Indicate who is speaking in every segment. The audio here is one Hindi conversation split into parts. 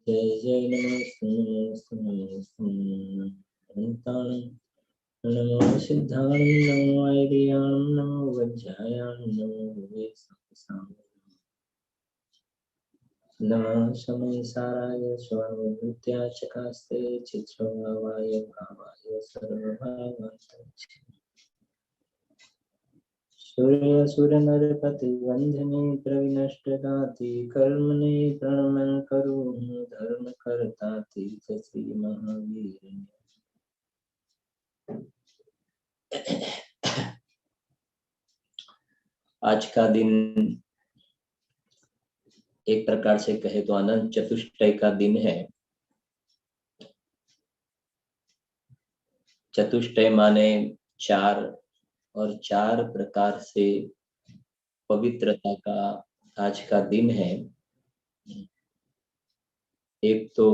Speaker 1: जय जय नमोस्तु नमोस्तु नमो सिद्धाय नमो ऐर्यां नमो वज्रायां नमो नमः समय साराय स्वभूत्या चकास्ते चित्रोभावाय भावाय सर्वभावान्तरिक्षे सूर्य सुर नर पति वंदने प्रविनष्टकाति कर्मणे प्रणमन करो धर्म करता तीर्थ श्री महावीर। आज का दिन एक प्रकार से कहे तो अनंत चतुष्टय का दिन है। चतुष्टय माने चार, और चार प्रकार से पवित्रता का आज का दिन है। एक तो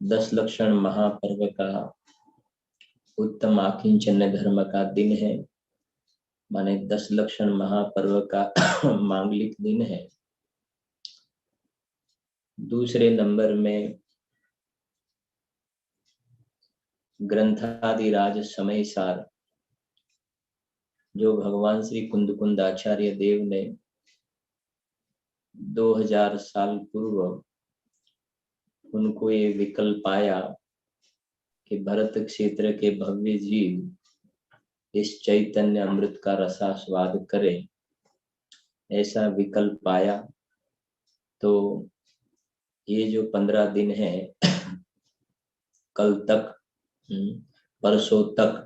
Speaker 1: 10 लक्षण महापर्व का उत्तम आकिंचन्य धर्म का दिन है, माने 10 लक्षण महापर्व का मांगलिक दिन है। दूसरे नंबर में ग्रंथादिराज समय सार, जो भगवान श्री कुंद आचार्य देव ने 2000 साल पूर्व उनको ये विकल्प आया कि भरत क्षेत्र के भव्य जीव इस चैतन्य अमृत का रसास्वाद करें, ऐसा विकल्प आया। तो ये जो 15 दिन है, कल तक, परसों तक,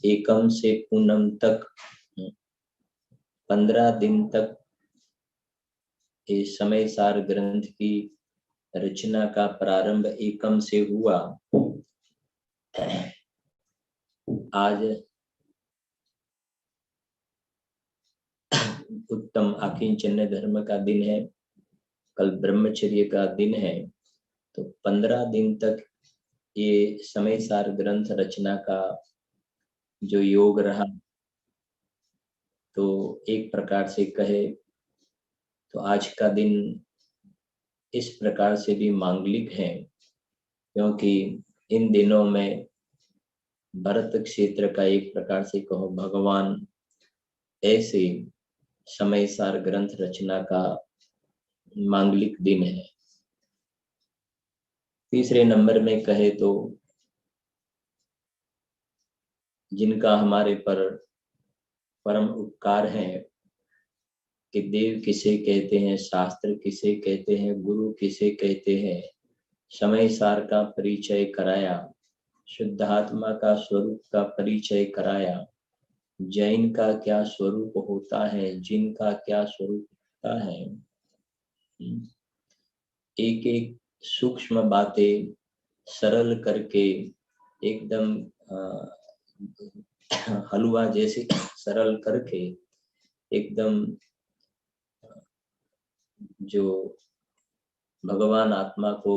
Speaker 1: एकम से पूनम तक 15 दिन तक ये समय सार ग्रंथ की रचना का प्रारंभ एकम से हुआ। आज उत्तम आकिंचन्य धर्म का दिन है, कल ब्रह्मचर्य का दिन है। तो 15 दिन तक ये समय सार ग्रंथ रचना का जो योग रहा, तो एक प्रकार से कहे तो आज का दिन इस प्रकार से भी मांगलिक है, क्योंकि इन दिनों में भरत क्षेत्र का एक प्रकार से कहो भगवान ऐसे समय सार ग्रंथ रचना का मांगलिक दिन है। तीसरे नंबर में कहे तो जिनका हमारे पर परम उपकार है कि देव किसे कहते हैं, शास्त्र किसे कहते हैं, गुरु किसे कहते हैं, समय सार का परिचय कराया, शुद्धात्मा का स्वरूप का परिचय कराया, जैन का क्या स्वरूप होता है, जिन का क्या स्वरूप होता है। एक एक सूक्ष्म बातें सरल करके एकदम हलवा जैसे सरल करके एकदम जो भगवान आत्मा को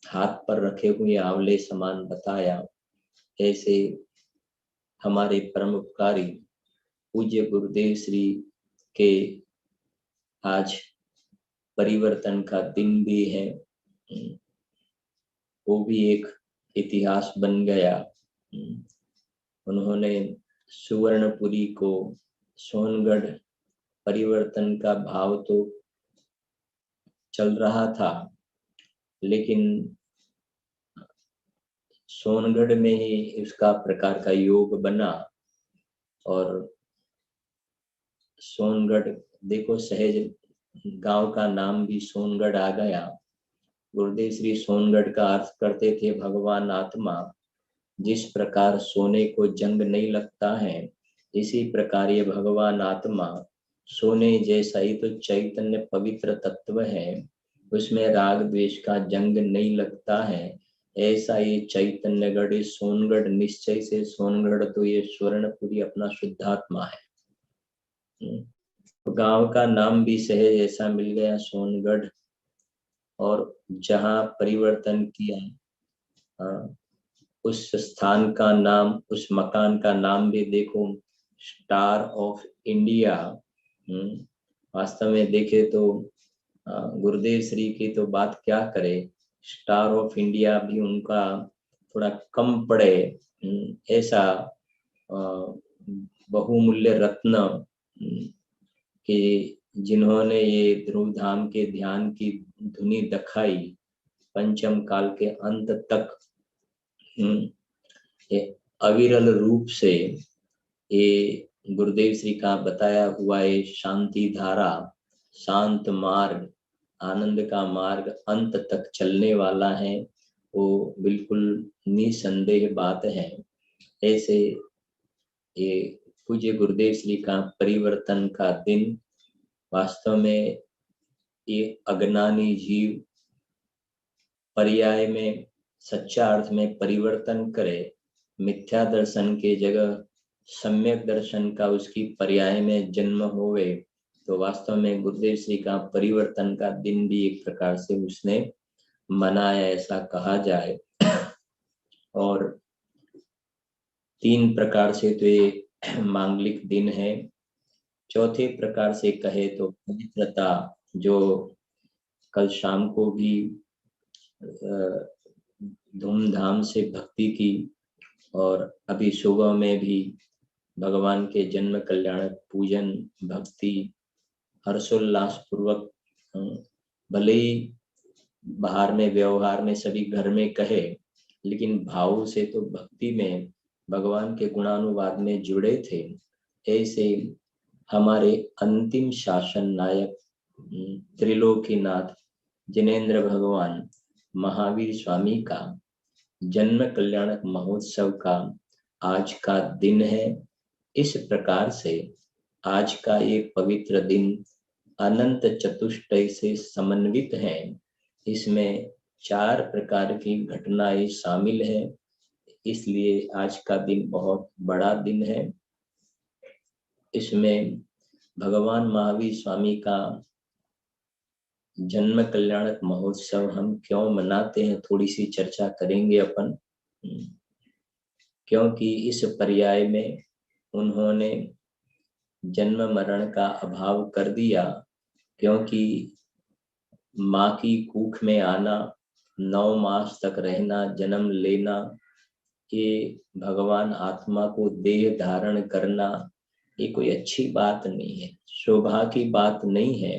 Speaker 1: हाथ पर रखे हुए आंवले समान बताया, ऐसे हमारे परम उपकारी पूज्य गुरुदेव श्री के आज परिवर्तन का दिन भी है। वो भी एक इतिहास बन गया। उन्होंने सुवर्णपुरी को सोनगढ़ परिवर्तन का भाव तो चल रहा था, लेकिन सोनगढ़ में ही उसका प्रकार का योग बना। और सोनगढ़ देखो, सहज गांव का नाम भी सोनगढ़ आ गया। गुरुदेव श्री सोनगढ़ का अर्थ करते थे भगवान आत्मा। जिस प्रकार सोने को जंग नहीं लगता है, इसी प्रकार ये भगवान आत्मा सोने जैसा ही तो चैतन्य पवित्र तत्व है, उसमें राग द्वेष का जंग नहीं लगता है। ऐसा ये चैतन्यगढ़, सोनगढ़, निश्चय से सोनगढ़ तो ये स्वर्णपुरी अपना शुद्धात्मा है। गांव का नाम भी सहज ऐसा मिल गया, सोनगढ़। और जहां परिवर्तन किया, उस स्थान का नाम, उस मकान का नाम भी देखो, स्टार ऑफ इंडिया। वास्तव में देखे तो गुरुदेव श्री की तो बात क्या करे, स्टार ऑफ इंडिया भी उनका थोड़ा कम पड़े, ऐसा बहुमूल्य रत्न कि जिन्होंने ये ध्रुव धाम के ध्यान की धुनी दखाई पंचम काल के अंत तक, ये अविरल रूप से ये गुरुदेव श्री का बताया हुआ ये शांति धारा, शांत मार्ग, आनंद का मार्ग अंत तक चलने वाला है, वो बिल्कुल निसंदेह बात है। ऐसे ये पूज्य गुरुदेव श्री का परिवर्तन का दिन, वास्तव में ये अज्ञानी जीव पर्याय में सच्चा अर्थ में परिवर्तन करे, मिथ्या दर्शन के जगह सम्यक दर्शन का उसकी पर्याय में जन्म होवे, तो वास्तव में गुरुदेव श्री का परिवर्तन का दिन भी एक प्रकार से उसने मनाया, ऐसा कहा जाए। और 3 प्रकार से तो ये मांगलिक दिन है। चौथे प्रकार से कहे तो पवित्रता, जो कल शाम को भी धूमधाम से भक्ति की, और अभी सुबह में भी भगवान के जन्म कल्याणक पूजन भक्ति हर्षोल्लास पूर्वक, भले ही बाहर में व्यवहार में सभी घर में कहे, लेकिन भाव से तो भक्ति में भगवान के गुणानुवाद में जुड़े थे। ऐसे हमारे अंतिम शासन नायक त्रिलोकीनाथ जिनेंद्र भगवान महावीर स्वामी का जन्म कल्याणक महोत्सव का आज का दिन है। इस प्रकार से आज का ये पवित्र दिन अनंत चतुष्टय से समन्वित है। इसमें 4 प्रकार की घटनाएं शामिल है, इसलिए आज का दिन बहुत बड़ा दिन है। इसमें भगवान महावीर स्वामी का जन्म कल्याणक महोत्सव हम क्यों मनाते हैं, थोड़ी सी चर्चा करेंगे अपन। क्योंकि इस पर्याय में उन्होंने जन्म मरण का अभाव कर दिया, क्योंकि माँ की कुख में आना, 9 मास तक रहना, जन्म लेना, ये भगवान आत्मा को देह धारण करना, ये कोई अच्छी बात नहीं है, शोभा की बात नहीं है।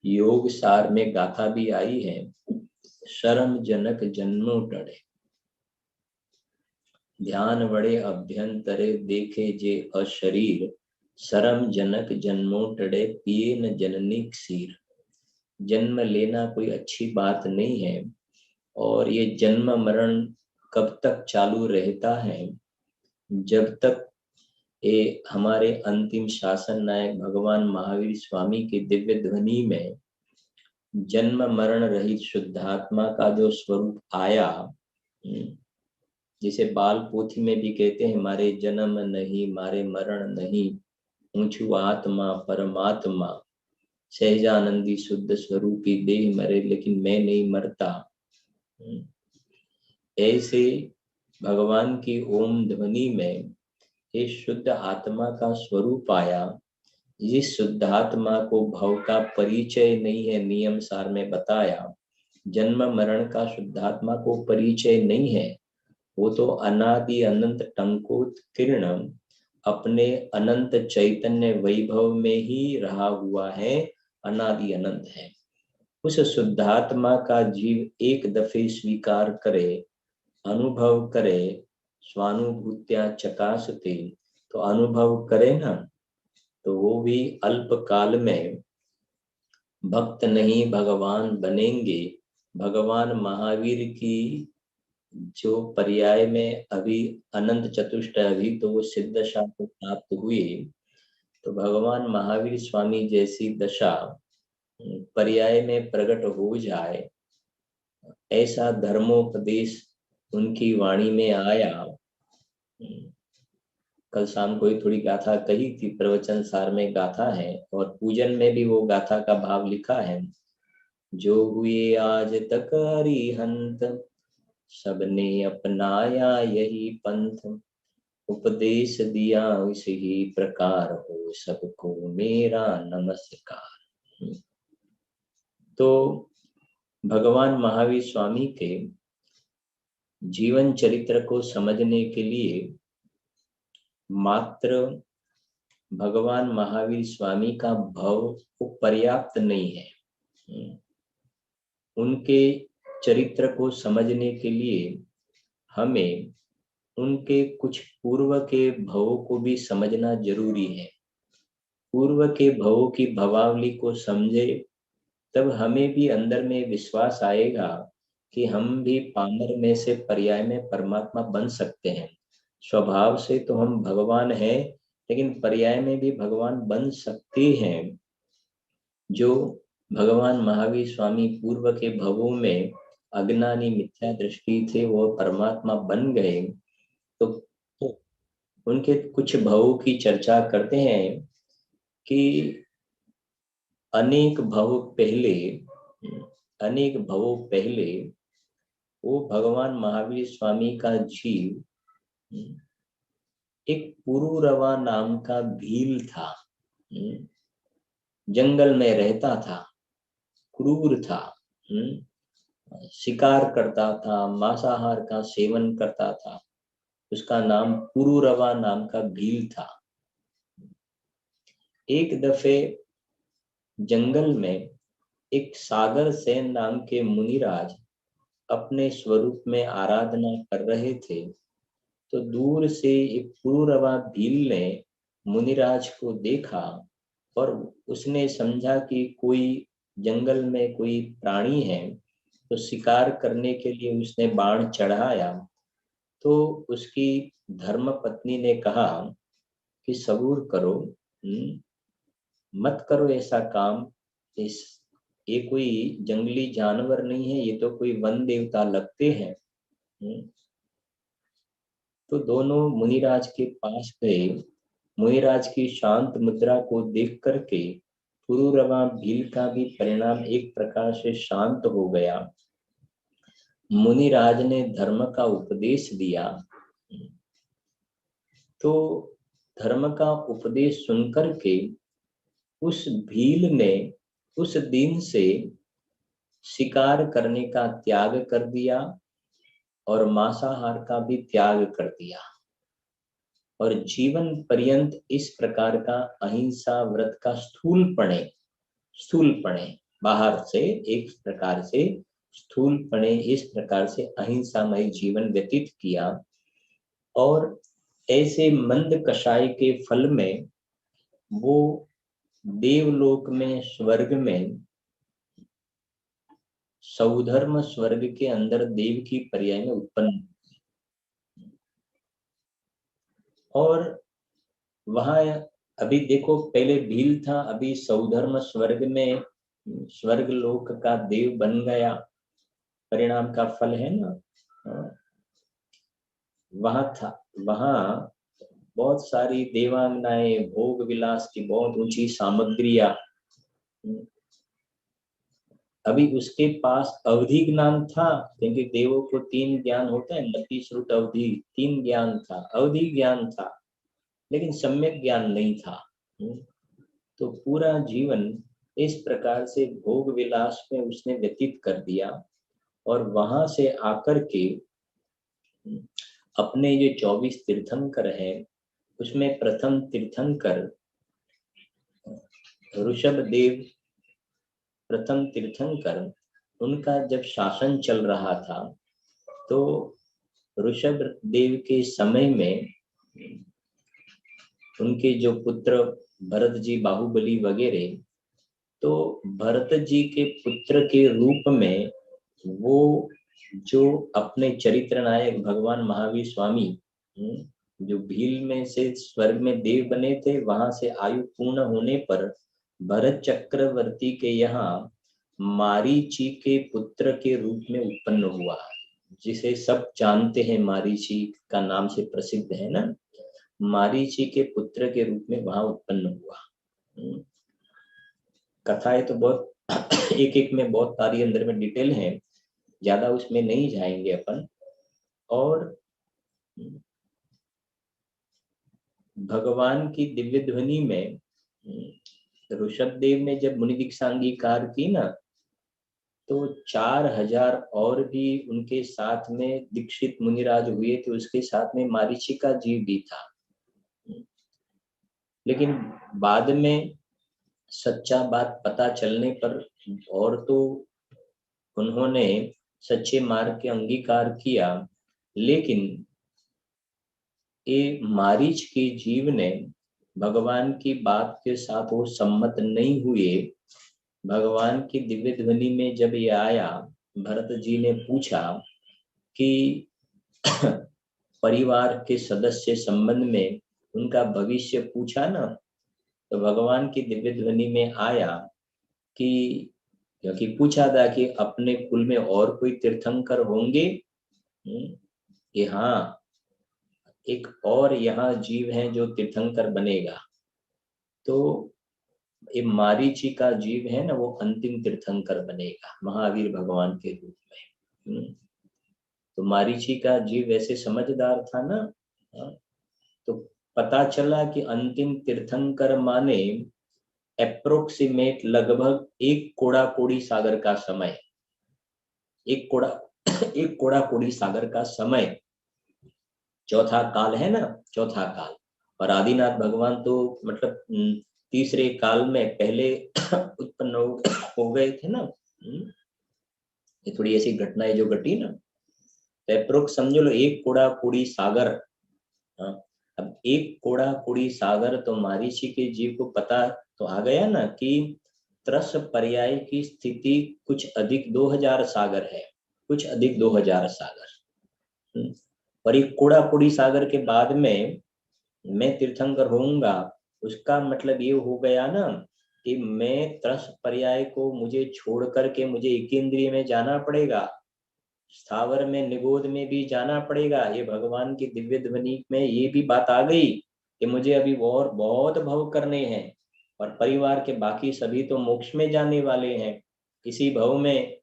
Speaker 1: योग सार में गाथा भी आई है, शर्म जनक जन्मों टड़े, ध्यान वड़े अभ्यंतरे देखे जे अशरीर, शर्म जनक जन्मों टड़े पिए न जननी क्षीर। जन्म लेना कोई अच्छी बात नहीं है, और ये जन्म मरण कब तक चालू रहता है, जब तक ये हमारे अंतिम शासन नायक भगवान महावीर स्वामी की दिव्य ध्वनि में जन्म मरण रहित शुद्धात्मा का जो स्वरूप आया, जिसे बाल पोथी में भी कहते हैं, मारे जन्म नहीं मारे मरण नहीं, ऊंचू आत्मा परमात्मा, सहजानंदी शुद्ध स्वरूपी देह मरे लेकिन मैं नहीं मरता। ऐसे भगवान की ओम ध्वनि में ये शुद्ध आत्मा का स्वरूप आया, जिस शुद्धात्मा को भव का परिचय नहीं है, नियम सार में बताया, जन्म मरण का शुद्धात्मा को परिचय नहीं है, वो तो अनादि अनंत टंकोत्कीर्ण अपने अनंत चैतन्य वैभव में ही रहा हुआ है, अनादि अनंत है। उस शुद्धात्मा का जीव एक दफे स्वीकार करे, अनुभव करे, स्वानुभूत्या चकासते, तो अनुभव करे ना, तो वो भी अल्प काल में भक्त नहीं भगवान बनेंगे। भगवान महावीर की जो पर्याय में अभी अनंत चतुष्टय, अभी तो वो सिद्ध दशा को प्राप्त हुए, तो भगवान महावीर स्वामी जैसी दशा पर्याय में प्रकट हो जाए, ऐसा धर्मोपदेश उनकी वाणी में आया। कल शाम को ही थोड़ी गाथा कही थी, प्रवचन सार में गाथा है, और पूजन में भी वो गाथा का भाव लिखा है। जो हुए आज तक हरिहंत, सबने अपनाया यही पंथ, उपदेश दिया इसी प्रकार हो सबको मेरा नमस्कार। तो भगवान महावीर स्वामी के जीवन चरित्र को समझने के लिए मात्र भगवान महावीर स्वामी का भाव पर्याप्त नहीं है। उनके चरित्र को समझने के लिए हमें उनके कुछ पूर्व के भवों को भी समझना जरूरी है। पूर्व के भवों की भवावली को समझे तब हमें भी अंदर में विश्वास आएगा कि हम भी पामर में से पर्याय में परमात्मा बन सकते हैं। स्वभाव से तो हम भगवान हैं, लेकिन पर्याय में भी भगवान बन सकते हैं। जो भगवान महावीर स्वामी पूर्व के भवों में अज्ञानी मिथ्या दृष्टि थे, वो परमात्मा बन गए। तो उनके कुछ भवों की चर्चा करते हैं कि अनेक भवों पहले वो भगवान महावीर स्वामी का जीव एक पुरूरवा नाम का भील था। जंगल में रहता था, क्रूर था, शिकार करता था, मांसाहार का सेवन करता था। उसका नाम पुरूरवा नाम का भील था। एक दफे जंगल में एक सागर सेन नाम के मुनिराज अपने स्वरूप में आराधना कर रहे थे। तो दूर से एक पुरूरवा भील ने मुनिराज को देखा और उसने समझा कि कोई जंगल में कोई प्राणी है, तो शिकार करने के लिए उसने बाण चढ़ाया। तो उसकी धर्म पत्नी ने कहा कि सबूर करो, मत करो ऐसा काम। ये कोई जंगली जानवर नहीं है, ये तो कोई वन देवता लगते हैं। तो दोनों मुनिराज के पास गए। मुनिराज की शांत मुद्रा को देख करके पुरूरवा भील का भी परिणाम एक प्रकार से शांत हो गया। मुनिराज ने धर्म का उपदेश दिया। तो धर्म का उपदेश सुनकर के उस भील ने उस दिन से शिकार करने का त्याग कर दिया और मांसाहार का भी त्याग कर दिया और जीवन पर्यंत इस प्रकार का अहिंसा व्रत का स्थूलपणे बाहर से एक प्रकार से स्थूलपणे इस प्रकार से अहिंसामय जीवन व्यतीत किया। और ऐसे मंद कषाय के फल में वो देवलोक में, स्वर्ग में, सौधर्म स्वर्ग के अंदर देव की पर्याय में उत्पन्न। और वहां अभी देखो, पहले भील था, अभी सौधर्म स्वर्ग में स्वर्ग लोक का देव बन गया। परिणाम का फल है ना। वहां बहुत सारी देवांगनाएं, भोग विलास की बहुत ऊंची सामग्रियां। अभी उसके पास अवधि ज्ञान था, क्योंकि देवों को 3 ज्ञान होता है, मति श्रुत अवधि, 3 ज्ञान था, अवधि ज्ञान था, लेकिन सम्यक ज्ञान नहीं था। तो पूरा जीवन इस प्रकार से भोग विलास में उसने व्यतीत कर दिया। और वहां से आकर के अपने ये 24 तीर्थंकर है, उसमें प्रथम तीर्थंकर ऋषभ देव, प्रथम तीर्थंकर, उनका जब शासन चल रहा था तो ऋषभ देव के समय में उनके जो पुत्र भरत जी, बाहुबली वगैरह, तो भरत जी के पुत्र के रूप में वो जो अपने चरित्र नायक भगवान महावीर स्वामी, जो भील में से स्वर्ग में देव बने थे, वहां से आयु पूर्ण होने पर भरत चक्रवर्ती के यहाँ मारीची के पुत्र के रूप में उत्पन्न हुआ, जिसे सब जानते हैं, मारीची का नाम से प्रसिद्ध है ना। मारीची के पुत्र के रूप में वहां उत्पन्न हुआ। कथाएं तो बहुत एक एक में बहुत सारी अंदर में डिटेल है, ज्यादा उसमें नहीं जाएंगे अपन। और भगवान की दिव्य ध्वनि में ऋषभ देव ने जब मुनि दीक्षा अंगीकार की ना, तो 4000 और भी उनके साथ में दीक्षित मुनिराज हुए थे, उसके साथ में मारीचिका जीव भी था। लेकिन बाद में सच्चा बात पता चलने पर और तो उन्होंने सच्चे मार्ग के अंगीकार किया, लेकिन ये मारीच के जीव ने भगवान की बात के साथ वो सम्मत नहीं हुए। भगवान की दिव्य ध्वनि में जब ये आया, भरत जी ने पूछा कि परिवार के सदस्य संबंध में उनका भविष्य पूछा ना, तो भगवान की दिव्य ध्वनि में आया कि क्योंकि पूछा था कि अपने कुल में और कोई तीर्थंकर होंगे, कि हाँ एक और यहाँ जीव है जो तीर्थंकर बनेगा। तो ये मारीची का जीव है ना, वो अंतिम तीर्थंकर बनेगा महावीर भगवान के रूप में। तो मारीची का जीव वैसे समझदार था ना, तो पता चला कि अंतिम तीर्थंकर माने अप्रोक्सीमेट लगभग 1 कोड़ा कोड़ी सागर का समय, 1 कोड़ा कोड़ी सागर का समय, चौथा काल है ना, चौथा काल। और आदिनाथ भगवान तो मतलब तीसरे काल में पहले उत्पन्न हो गए थे ना। ये थोड़ी ऐसी घटनाएं जो घटी ना, अप्रोक्स समझ लो 1 कोड़ा कोड़ी सागर। अब 1 कोड़ा कोड़ी सागर, तो मारीची के जीव को पता तो आ गया ना कि त्रस पर्याय की स्थिति कुछ अधिक 2000 सागर है, कुछ अधिक 2000 सागर। और 1 कोड़ा कोड़ी सागर के बाद में मैं तीर्थंकर होऊंगा, उसका मतलब ये हो गया ना कि मैं त्रस पर्याय को मुझे छोड़ करके मुझे एकेंद्रिय में जाना पड़ेगा, स्थावर में निगोद में भी जाना पड़ेगा। ये भगवान की दिव्य ध्वनि में ये भी बात आ गई कि मुझे अभी और बहुत भव करने हैं, और परिवार के बाकी सभी तो मोक्ष में जाने वाले हैं। इसी भव में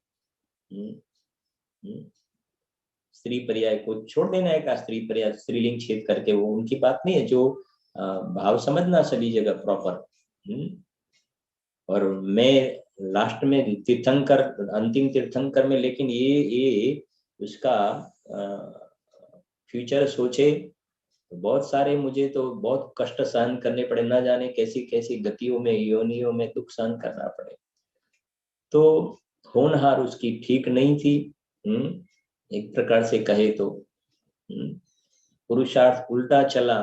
Speaker 1: स्त्री पर्याय को छोड़ देना है का, स्त्री पर्याय स्त्रीलिंग छेद करके, वो उनकी बात नहीं है, जो भाव समझना सभी जगह प्रॉपर। और मैं लास्ट में तीर्थंकर, अंतिम तीर्थंकर में, लेकिन ये उसका फ्यूचर सोचे तो बहुत सारे मुझे तो बहुत कष्ट सहन करने पड़े, ना जाने कैसी कैसी गतियों में, योनियों में दुख सहन करना पड़े। तो होनहार उसकी ठीक नहीं थी, एक प्रकार से कहे तो पुरुषार्थ उल्टा चला,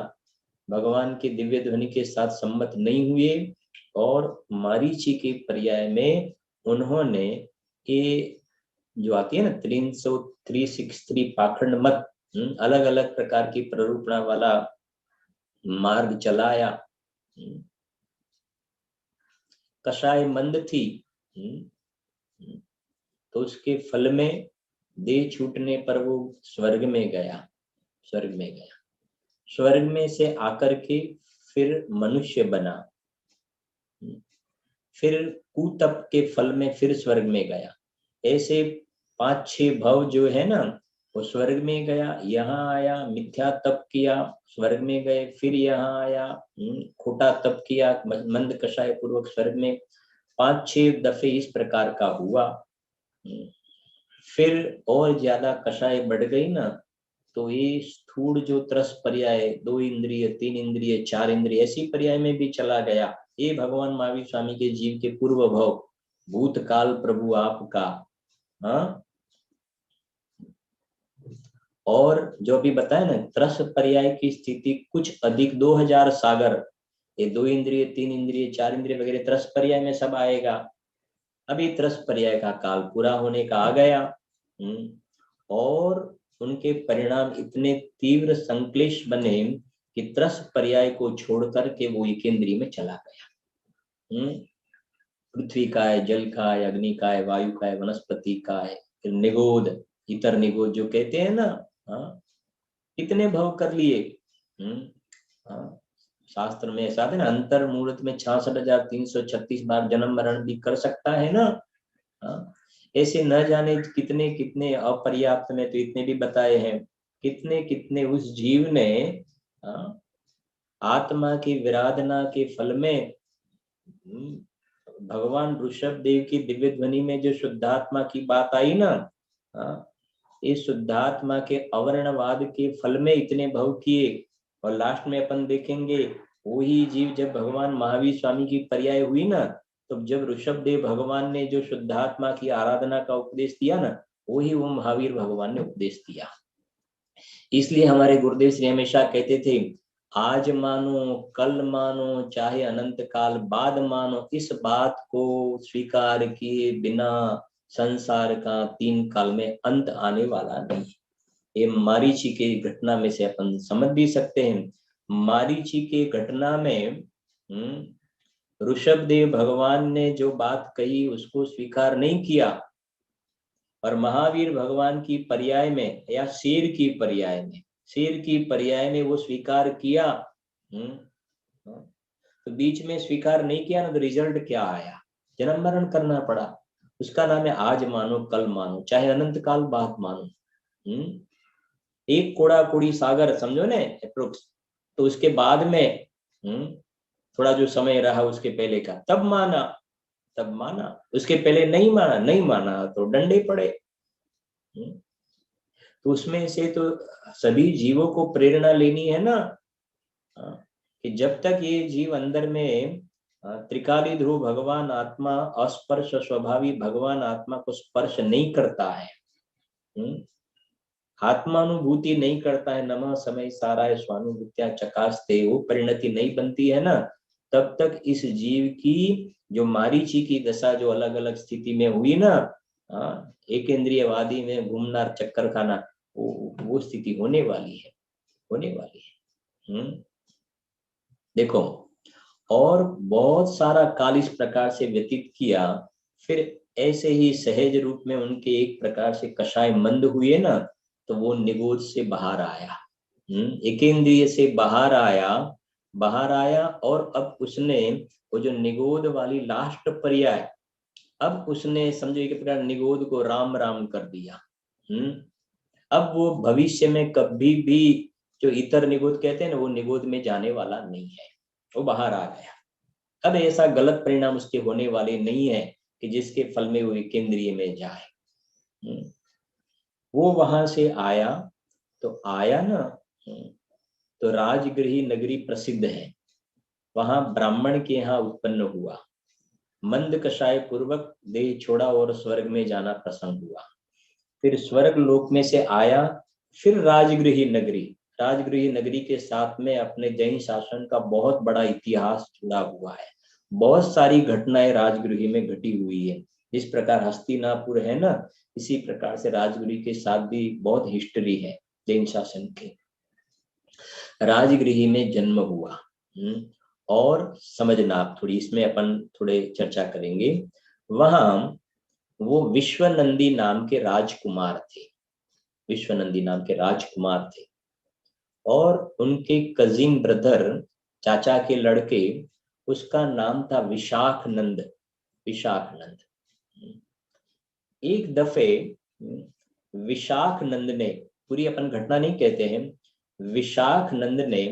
Speaker 1: भगवान के दिव्य ध्वनि के साथ सम्मत नहीं हुए, और मारीची के पर्याय में उन्होंने ये जो आती है ना 363 पाखंड मत, अलग अलग प्रकार की प्ररूपणा वाला मार्ग चलाया। कषाय मंद थी, तो उसके फल में देह छूटने पर वो स्वर्ग में गया, स्वर्ग में गया, स्वर्ग में से आकर के फिर मनुष्य बना, फिर कुतप के फल में फिर स्वर्ग में गया। ऐसे 5-6 भव जो है ना, वो स्वर्ग में गया, यहाँ आया, मिथ्या तप किया, स्वर्ग में गए, फिर यहाँ आया, खोटा तप किया, मंद कषाय पूर्वक स्वर्ग में, 5-6 दफे इस प्रकार का हुआ। फिर और ज्यादा कषाय बढ़ गई ना, तो ये स्थूल जो त्रस पर्याय, 2 इंद्रिय, 3 इंद्रिय, 4 इंद्रिय, ऐसी पर्याय में भी चला गया। ये भगवान महावीर स्वामी के जीव के पूर्व भव, भूतकाल प्रभु आपका। हाँ, और जो भी बताया ना, त्रस पर्याय की स्थिति कुछ अधिक 2000 सागर, ये 2 इंद्रिय, 3 इंद्रिय, 4 इंद्रिय वगैरह त्रस पर्याय में सब आएगा। अभी त्रस पर्याय का काल पूरा होने का आ गया, और उनके परिणाम इतने तीव्र संक्लेश बने कि त्रस पर्याय को छोड़ करके वो एकेंद्रिय में चला गया। पृथ्वी का है, जल का है, अग्नि का है, वायु का है, वनस्पति का है, फिर निगोद, इतर निगोद जो कहते हैं ना, कितने भव कर लिए। शास्त्र में ऐसा है ना, अंतर मुहूर्त में 66,336 बार जन्म मरण भी कर सकता है ना। ऐसे न जाने कितने कितने अपर्याप्त में तो इतने भी बताए हैं, कितने कितने उस जीव ने आत्मा की विराधना के फल में भगवान ऋषभ देव की दिव्य ध्वनि में जो शुद्धात्मा की बात आई ना, इस शुद्धात्मा के अवर्णवाद के फल में इतने भव किए, और लास्ट में अपन देखेंगे वही जीव जब भगवान महावीर स्वामी की पर्याय हुई ना, तो जब ऋषभ देव भगवान ने जो शुद्धात्मा की आराधना का उपदेश दिया ना, वही वो महावीर भगवान ने उपदेश दिया। इसलिए हमारे गुरुदेव श्री हमेशा कहते थे, आज मानो, कल मानो, चाहे अनंत काल बाद मानो, इस बात को स्वीकार किए बिना संसार का 3 काल में अंत आने वाला नहीं। ये मारीची के घटना में से अपन समझ भी सकते हैं। मारीची के घटना में ऋषभ देव भगवान ने जो बात कही उसको स्वीकार नहीं किया, और महावीर भगवान की पर्याय में या शेर की पर्याय में वो स्वीकार किया। तो बीच में स्वीकार नहीं किया ना, तो रिजल्ट क्या आया? जन्म मरण करना पड़ा। उसका नाम है आज मानो, कल मानो, चाहे अनंत काल बाद मानो। एक कोड़ा कोड़ी सागर समझो ने अप्रोक्स, तो उसके बाद में थोड़ा जो समय रहा उसके पहले का, तब माना, उसके पहले नहीं माना तो डंडे पड़े। तो उसमें से तो सभी जीवों को प्रेरणा लेनी है ना, कि जब तक ये जीव अंदर में त्रिकाली ध्रुव भगवान आत्मा अस्पर्श स्वभावी भगवान आत्मा को स्पर्श नहीं करता है, आत्मानुभूति नहीं करता है, नमः समय साराय स्वानुभूत्या चकास्ते, वो परिणति नहीं बनती है ना, तब तक इस जीव की जो मारीची की दशा जो अलग अलग स्थिति में हुई ना, एक इंद्रियवादी में घूमना चक्कर खाना, वो स्थिति होने वाली है। देखो, और बहुत सारा काल इस प्रकार से व्यतीत किया, फिर ऐसे ही सहज रूप में उनके एक प्रकार से कषाय मंद हुए ना, तो वो निगोद से बाहर आया, एकेंद्रिय से बाहर आया, और अब उसने वो जो निगोद वाली लास्ट पर्याय, अब उसने समझो एक प्रकार निगोद को राम राम कर दिया। अब वो भविष्य में कभी भी जो इतर निगोद कहते हैं ना, वो निगोद में जाने वाला नहीं है, वो बाहर आ गया। अब ऐसा गलत परिणाम उसके होने वाले नहीं है कि जिसके फल में वो केंद्रीय में जाए। वो वहां से आया ना, तो राजगृही नगरी प्रसिद्ध है, वहां ब्राह्मण के यहाँ उत्पन्न हुआ, मंद कषाय पूर्वक देह छोड़ा और स्वर्ग में जाना प्रसन्न हुआ। फिर स्वर्ग लोक में से आया, फिर राजगृही नगरी के साथ में अपने जैन शासन का बहुत बड़ा इतिहास जुड़ा हुआ है। बहुत सारी घटनाएं राजगृही में घटी हुई है। जिस प्रकार हस्तिनापुर है ना, इसी प्रकार से राजगृही के साथ भी बहुत हिस्ट्री है जैन शासन के। राजगृही में जन्म हुआ, और समझना आप थोड़ी, इसमें अपन थोड़े चर्चा करेंगे। वहां वो विश्वनंदी नाम के राजकुमार थे, और उनके कजिन ब्रदर, चाचा के लड़के, उसका नाम था विशाख नंद। एक दफे विशाख नंद ने, पूरी अपन घटना नहीं कहते हैं, विशाख नंद ने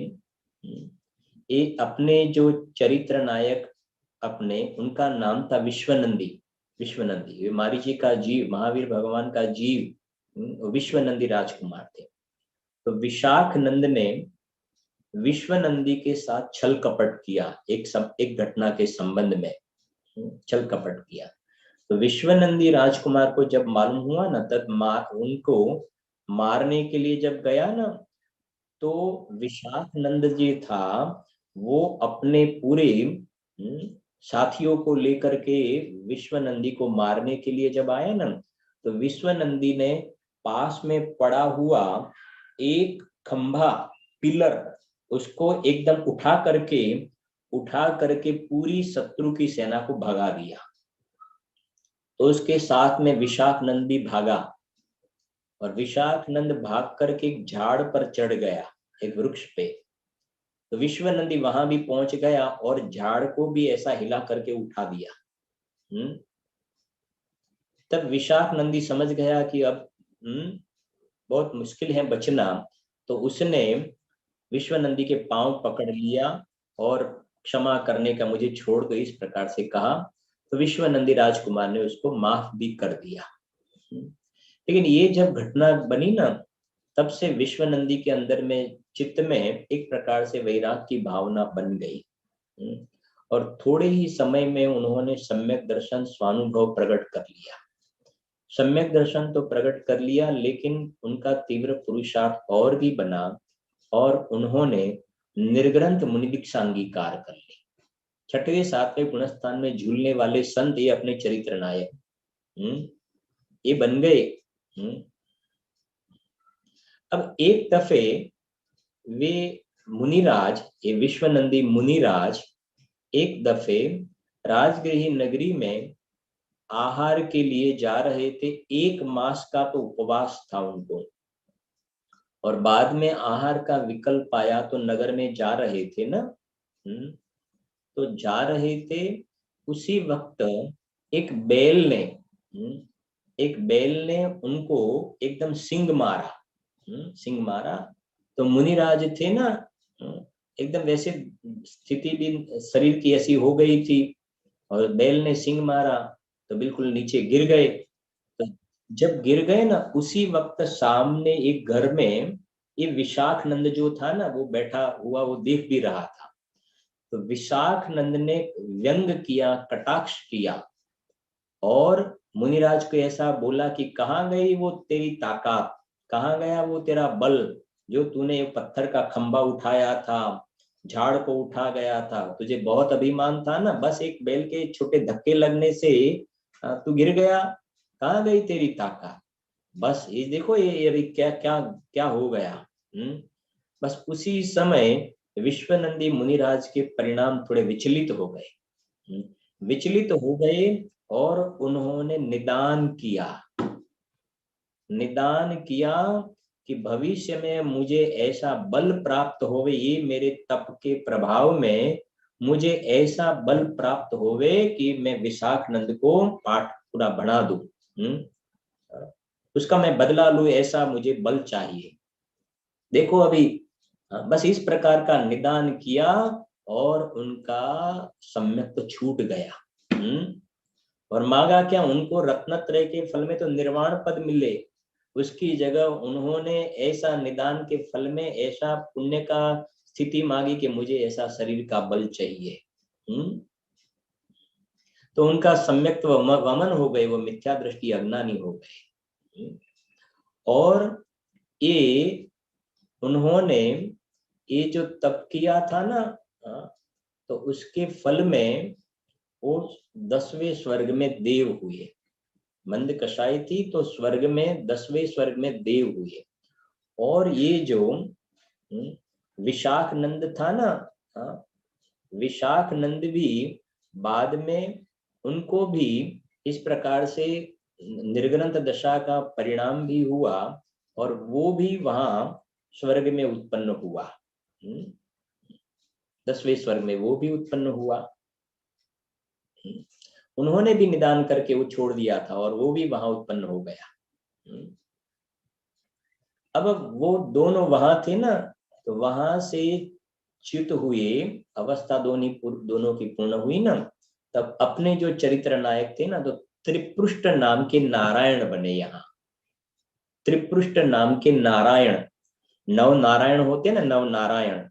Speaker 1: एक अपने जो चरित्र नायक उनका नाम था विश्वनंदी। वे मारीची का जीव, महावीर भगवान का जीव विश्वनंदी राजकुमार थे। तो विशाख नंद ने विश्वनंदी के साथ छल कपट किया, एक घटना के संबंध में छल कपट किया। तो विश्वनंदी राजकुमार को जब मालूम हुआ ना, तब उनको मारने के लिए जब गया ना, तो विशाख नंद जी था, वो अपने पूरे साथियों को लेकर के विश्वनंदी को मारने के लिए जब आया ना, तो विश्वनंदी ने पास में पड़ा हुआ एक खंभा, पिलर, उसको एकदम उठा करके पूरी शत्रु की सेना को भगा दिया। तो उसके साथ में विशाख नंद भी भागा, और विशाख नंद भाग करके एक झाड़ पर चढ़ गया, एक वृक्ष पे। तो विश्वनंदी वहां भी पहुंच गया और झाड़ को भी ऐसा हिला करके उठा दिया। तब विशाख नंदी समझ गया कि अब बहुत मुश्किल है बचना, तो उसने विश्वनंदी के पांव पकड़ लिया और क्षमा करने का, मुझे छोड़ दो, इस प्रकार से कहा। तो विश्वनंदी राजकुमार ने उसको माफ भी कर दिया। लेकिन ये जब घटना बनी ना, तब से विश्वनंदी के अंदर में चित्त में एक प्रकार से वैराग की भावना बन गई। और थोड़े ही समय में उन्होंने सम्यक दर्शन स्वानुभव प्रकट कर लिया। सम्यक दर्शन तो प्रकट कर लिया, लेकिन उनका तीव्र पुरुषार्थ और भी बना और उन्होंने निर्ग्रंथ मुनि दीक्षा अंगीकार कर ली। छठवें सातवें गुणस्थान में झूलने वाले संत ये अपने चरित्र नायक ये बन गए। अब एक दफे वे मुनिराज, ये विश्वनंदी मुनिराज एक दफे राजगृह नगरी में आहार के लिए जा रहे थे। 1 मास का तो उपवास था उनको, और बाद में आहार का विकल्प आया तो नगर में जा रहे थे ना। तो जा रहे थे, उसी वक्त एक बैल ने उनको एकदम सिंग मारा। तो मुनिराज थे ना, एकदम वैसे स्थिति भी शरीर की ऐसी हो गई थी, और बैल ने सिंग मारा तो बिल्कुल नीचे गिर गए। तो जब गिर गए ना, उसी वक्त सामने एक घर में ये विशाखनंद जो था ना, वो बैठा हुआ, वो देख भी रहा था। तो विशाखनंद ने व्यंग किया, कटाक्ष किया, और मुनिराज को ऐसा बोला कि कहाँ गई वो तेरी ताकत, कहाँ गया वो तेरा बल, जो तूने पत्थर का खंबा उठाया था, झाड़ को उठा गया था, तुझे बहुत अभिमान था ना, बस एक बैल के छोटे धक्के लगने से तू गिर गया, कहाँ गई तेरी ताकत। बस ये देखो, ये अभी क्या क्या क्या हो गया। बस उसी समय विश्वनंदी मुनिराज के परिणाम थोड़े विचलित हो गए, और उन्होंने निदान किया कि भविष्य में मुझे ऐसा बल प्राप्त होवे, ये मेरे तप के प्रभाव में मुझे ऐसा बल प्राप्त होवे कि मैं विशाखनंद को पाठ पूरा बना दूं, उसका मैं बदला लूं, ऐसा मुझे बल चाहिए। देखो अभी बस इस प्रकार का निदान किया, और उनका सम्यक तो छूट गया। और मांगा क्या, उनको रत्नत्रय के फल में तो निर्वाण पद मिले, उसकी जगह उन्होंने ऐसा निदान के फल में ऐसा पुण्य का स्थिति मांगी कि मुझे ऐसा शरीर का बल चाहिए। तो उनका सम्यक वमन हो गए, वो मिथ्या दृष्टि अज्ञानी हो गए। और ये उन्होंने ये जो तप किया था ना, तो उसके फल में वो 10वें स्वर्ग में देव हुए। मंद कषाय थी तो स्वर्ग में 10वें स्वर्ग में देव हुए। और ये जो विशाखनंद था ना, विशाखनंद भी बाद में उनको भी इस प्रकार से निर्ग्रंथ दशा का परिणाम भी हुआ, और वो भी वहां स्वर्ग में उत्पन्न हुआ। 10वें स्वर्ग में वो भी उत्पन्न हुआ। उन्होंने भी निदान करके वो छोड़ दिया था, और वो भी वहां उत्पन्न हो गया। अब वो दोनों वहां थे ना, तो वहां से च्युत हुए, अवस्था दोनों की पूर्ण हुई ना, तब अपने जो चरित्र नायक थे ना, तो त्रिपुष्ट नाम के नारायण बने। यहाँ त्रिपुष्ट नाम के नारायण, नव नारायण होते ना, नव नारायण,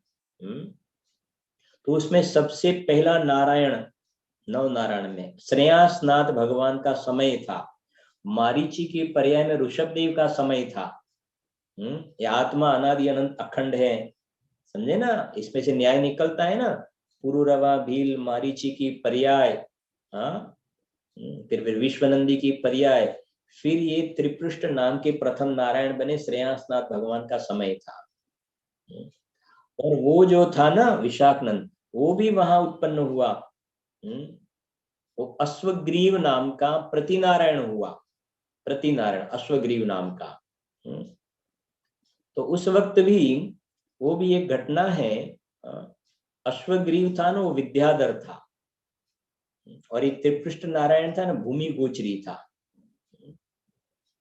Speaker 1: तो उसमें सबसे पहला नारायण, नव नारायण में श्रेयांसनाथ भगवान का समय था, मारीची के पर्याय में ऋषभ देव का समय था। ये आत्मा अनादि अनंत अखंड है, समझे ना, इसमें से न्याय निकलता है ना, पुरुरवा भील मारीची की पर्याय, फिर विश्वनंदी की पर्याय, फिर ये त्रिपृष्ठ नाम के प्रथम नारायण बने, श्रेयांसनाथ भगवान का समय था। और वो जो था ना विशाखनंद, वो भी वहां उत्पन्न हुआ। वो अश्वग्रीव नाम का प्रतिनारायण हुआ, प्रतिनारायण अश्वग्रीव नाम का। तो उस वक्त भी वो भी एक घटना है, अश्वग्रीव था ना, वो विद्याधर था, और एक त्रिपृष्ठ नारायण था ना, भूमि गोचरी था।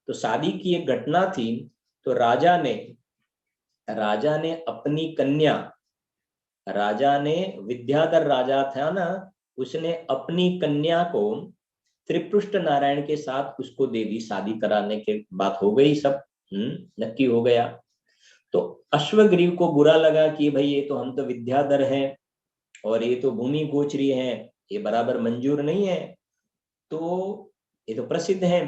Speaker 1: तो शादी की एक घटना थी, तो राजा ने अपनी कन्या, राजा ने, विद्याधर राजा था ना, उसने अपनी कन्या को त्रिपुष्ट नारायण के साथ उसको दे दी, शादी कराने के बात हो गई, सब नक्की हो गया। तो अश्वग्रीव को बुरा लगा कि भाई ये तो, हम तो विद्याधर हैं और ये तो भूमि गोचरी है, ये बराबर मंजूर नहीं है। तो ये तो प्रसिद्ध है,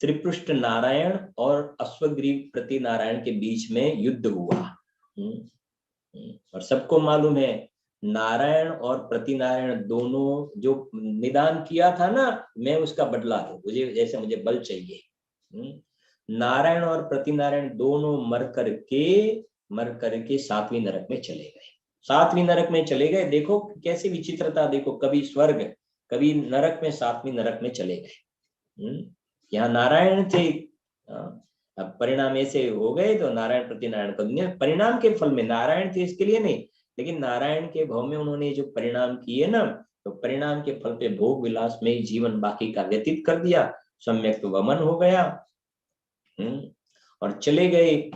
Speaker 1: त्रिपुष्ट नारायण और अश्वग्रीव प्रति नारायण के बीच में युद्ध हुआ। और सबको मालूम है नारायण और प्रतिनारायण दोनों जो निदान किया था ना, मैं उसका बदला लूं, मुझे जैसे मुझे बल चाहिए। नारायण और प्रतिनारायण दोनों मर करके सातवीं नरक में चले गए। सातवीं नरक में चले गए, देखो कैसी विचित्रता, देखो कभी स्वर्ग कभी नरक में, सातवीं नरक में चले गए। यहाँ नारायण थे, अब परिणाम ऐसे हो गए तो नारायण प्रतिनारायण को, परिणाम के फल में नारायण थे इसके लिए नहीं, लेकिन नारायण के भाव में उन्होंने जो परिणाम किए ना, तो परिणाम के फल पे भोग विलास में ही जीवन बाकी का व्यतीत कर दिया, सम्यक तो वमन हो गया। और चले गए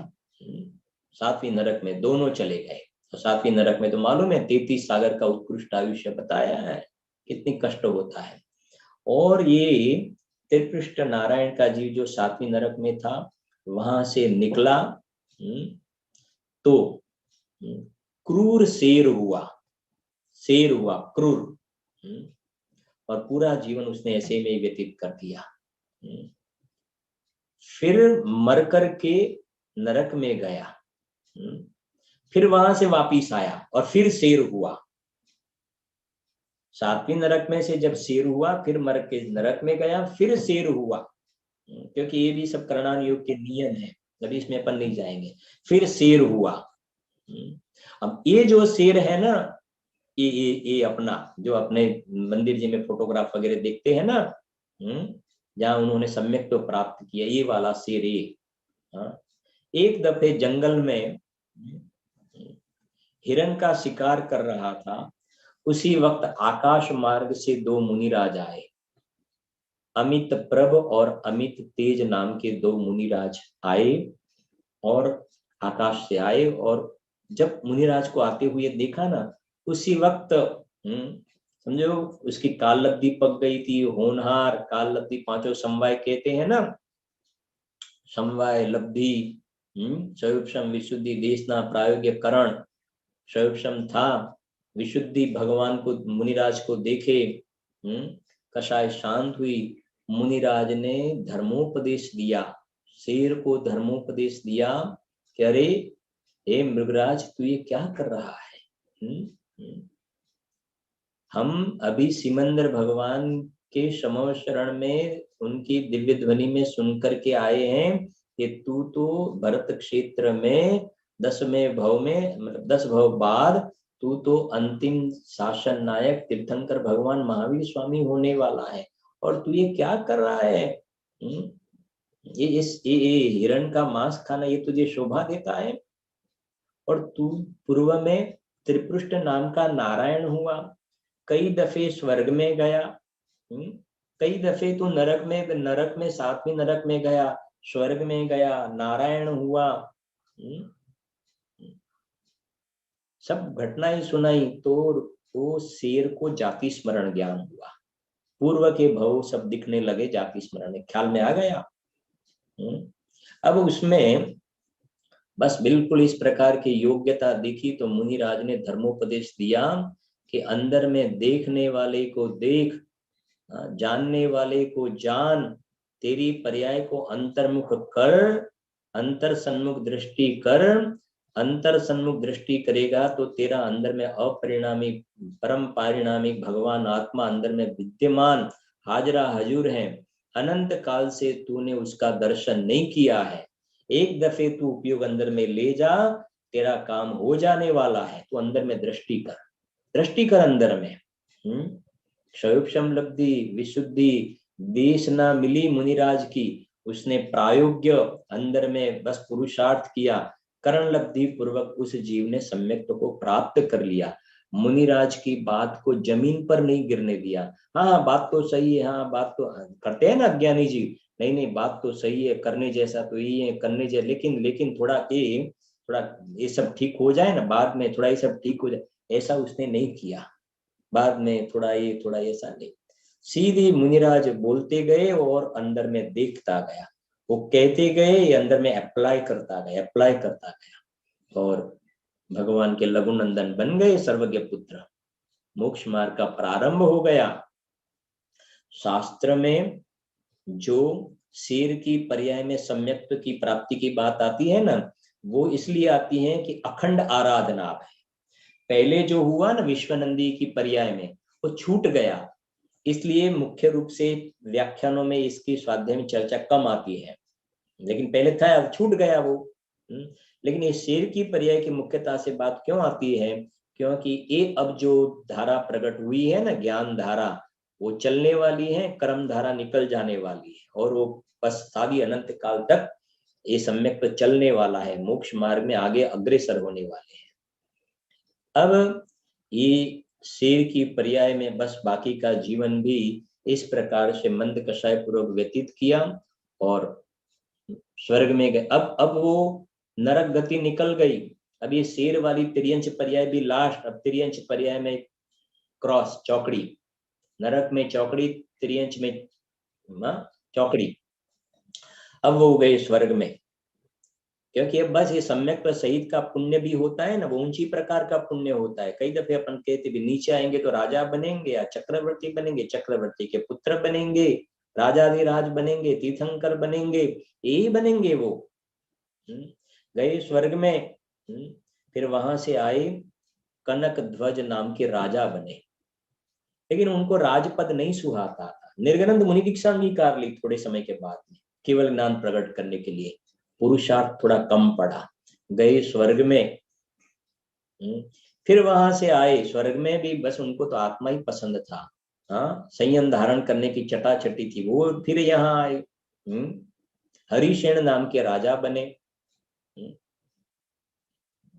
Speaker 1: सातवीं नरक में, दोनों चले गए। तो सातवीं नरक में तो मालूम है 33 सागर का उत्कृष्ट आयुष्य बताया है, कितनी कष्ट होता है। और ये त्रिपुष्ट नारायण का जीव जो सातवीं नरक में था, वहां से निकला तो क्रूर शेर हुआ क्रूर, और पूरा जीवन उसने ऐसे में व्यतीत कर दिया। फिर मर कर के नरक में गया, फिर वहां से वापिस आया और फिर शेर हुआ। सातवीं नरक में से जब शेर हुआ, फिर मर के नरक में गया, फिर शेर हुआ, क्योंकि ये भी सब करणान योग के नियम है, अभी इसमें अपन नहीं जाएंगे। फिर शेर हुआ। अब ये जो शेर है ना, ये अपना जो अपने मंदिर जी में फोटोग्राफ वगैरह देखते हैं ना, जहाँ उन्होंने सम्यक तो प्राप्त किया, ये वाला शेर ये। एक दफे जंगल में हिरण का शिकार कर रहा था, उसी वक्त आकाश मार्ग से दो मुनिराज आए, अमित प्रभ और अमित तेज नाम के दो मुनिराज आए, और आकाश से आए। और जब मुनिराज को आते हुए देखा ना, उसी वक्त समझो उसकी काल लब्धि पक गई थी, होनहार काल लब्धि, पांचों समवाय कहते हैं ना, समवाय लब्धि, स्वयं विशुद्धि देशना प्रायोग्य करण, स्वयं था विशुद्धि, भगवान को मुनिराज को देखे, कषाय शांत हुई। मुनिराज ने धर्मोपदेश दिया, शेर को धर्मोपदेश दिया कि अरे हे मृगराज, तू ये क्या कर रहा है? हम अभी सिमंदर भगवान के समव शरण में उनकी दिव्य ध्वनि में सुनकर के आए हैं कि तू तो भरत क्षेत्र में 10वें भव में, मतलब 10 भव बाद तू तो अंतिम शासन नायक तीर्थंकर भगवान महावीर स्वामी होने वाला है, और तू ये क्या कर रहा है? ये हिरण का मांस खाना ये तुझे शोभा देता है? और तू पूर्व में त्रिपुष्ट नाम का नारायण हुआ, कई दफे स्वर्ग में गया, कई दफे तू नरक में सातवीं नरक में गया, स्वर्ग में गया, नारायण हुआ, सब घटनाएं सुनाई। तो शेर को जाति स्मरण ज्ञान हुआ, पूर्व के भव सब दिखने लगे, जाति स्मरण ख्याल में आ गया। अब उसमें बस बिल्कुल इस प्रकार की योग्यता दिखी तो मुनिराज ने धर्मोपदेश दिया कि अंदर में देखने वाले को देख, जानने वाले को जान, तेरी पर्याय को अंतर्मुख कर, अंतर सन्मुख दृष्टि कर। अंतर सन्मुख दृष्टि करेगा तो तेरा अंदर में अपरिणामी परम पारिणामिक भगवान आत्मा अंदर में विद्यमान हाजरा हजूर है। अनंत काल से तूने उसका दर्शन नहीं किया है, एक दफे तू उपयोग अंदर में ले जा, तेरा काम हो जाने वाला है। तू अंदर में दृष्टि कर अंदर में। क्षयोक्षम लब्धि विशुद्धि देश ना मिली मुनिराज की, उसने प्रायोग्य अंदर में बस पुरुषार्थ किया, करण लब्धि पूर्वक उस जीव ने सम्यक को प्राप्त कर लिया। मुनिराज की बात को जमीन पर नहीं गिरने दिया। हाँ बात तो सही है, हाँ बात तो करते हैं ना अज्ञानी जी, नहीं बात तो सही है, करने जैसा तो यही है, करने जैसा, लेकिन थोड़ा ये सब ठीक हो जाए ना, बाद में थोड़ा ये सब ठीक हो जाए, ऐसा उसने नहीं किया। बाद में थोड़ा ये थोड़ा ऐसा नहीं, सीधे मुनिराज बोलते गए और अंदर में देखता गया, वो कहते गए, अंदर में अप्लाई करता गया और भगवान के लघुनंदन बन गए, सर्वज्ञ पुत्र। मोक्ष मार्ग का प्रारंभ हो गया। शास्त्र में जो शेर की पर्याय में सम्यक्त्व की प्राप्ति की बात आती है ना, वो इसलिए आती है कि अखंड आराधना है। पहले जो हुआ ना विश्वनंदी की पर्याय में, वो छूट गया, इसलिए मुख्य रूप से व्याख्यानों में इसकी स्वाध्याय में चर्चा कम आती है, लेकिन पहले था, अब छूट गया वो। लेकिन ये शेर की पर्याय की मुख्यता से बात क्यों आती है, क्योंकि ये अब जो धारा प्रकट हुई है ना, ज्ञान धारा, वो चलने वाली है, कर्म धारा निकल जाने वाली है, और वो बस सारी अनंत काल तक ये सम्यक तो चलने वाला है, मोक्ष मार्ग में आगे अग्रसर होने वाले हैं। अब ये शेर की पर्याय में बस बाकी का जीवन भी इस प्रकार से मंद कषाय पूर्वक व्यतीत किया और स्वर्ग में गए। अब वो नरक गति निकल गई। अब ये शेर वाली तिर्यंच पर्याय भी लास्ट, अब तिर्यंच पर्याय में क्रॉस चौकड़ी, नरक में चौकड़ी, तिर्यंच में चौकड़ी, अब वो गए स्वर्ग में। क्योंकि अब बस ये सम्यक पर शहीद का पुण्य भी होता है ना, वो ऊंची प्रकार का पुण्य होता है। कई दफे अपन कहते भी नीचे आएंगे तो राजा बनेंगे या चक्रवर्ती बनेंगे, चक्रवर्ती के पुत्र बनेंगे, राजाधिराज बनेंगे, तीर्थंकर बनेंगे, यही बनेंगे वो। गए स्वर्ग में, फिर वहां से आए, कनक ध्वज नाम के राजा बने, लेकिन उनको राजपद नहीं सुहाता था। निर्गनंद मुनि दीक्षा अंगीकार ली थोड़े समय के बाद में, केवल ज्ञान प्रकट करने के लिए, पुरुषार्थ थोड़ा कम पड़ा, गए स्वर्ग में। फिर वहां से आए, स्वर्ग में भी बस उनको तो आत्मा ही पसंद था, हाँ, संयम धारण करने की चटाचटी थी वो। फिर यहाँ आए, हरिशेन नाम के राजा बने,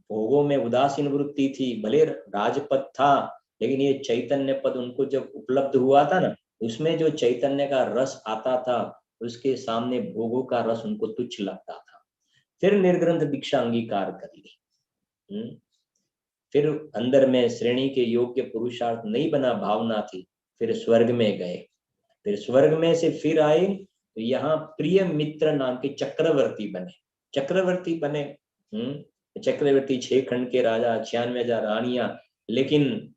Speaker 1: भोगों में उदासीन वृत्ति थी, भले राजपद था, लेकिन ये चैतन्य पद उनको जब उपलब्ध हुआ था ना, उसमें जो चैतन्य का रस आता था, उसके सामने भोगों का रस उनको तुच्छ लगता था। फिर निर्ग्रंथ दीक्षा अंगीकार कर ली। फिर अंदर में श्रेणी के योग्य पुरुषार्थ नहीं बना, भावना थी, फिर स्वर्ग में गए। फिर स्वर्ग में से फिर आए तो यहाँ प्रिय मित्र नाम के चक्रवर्ती बने, चक्रवर्ती बने। चक्रवर्ती 6 खंड के राजा, 96,000 रानियां, लेकिन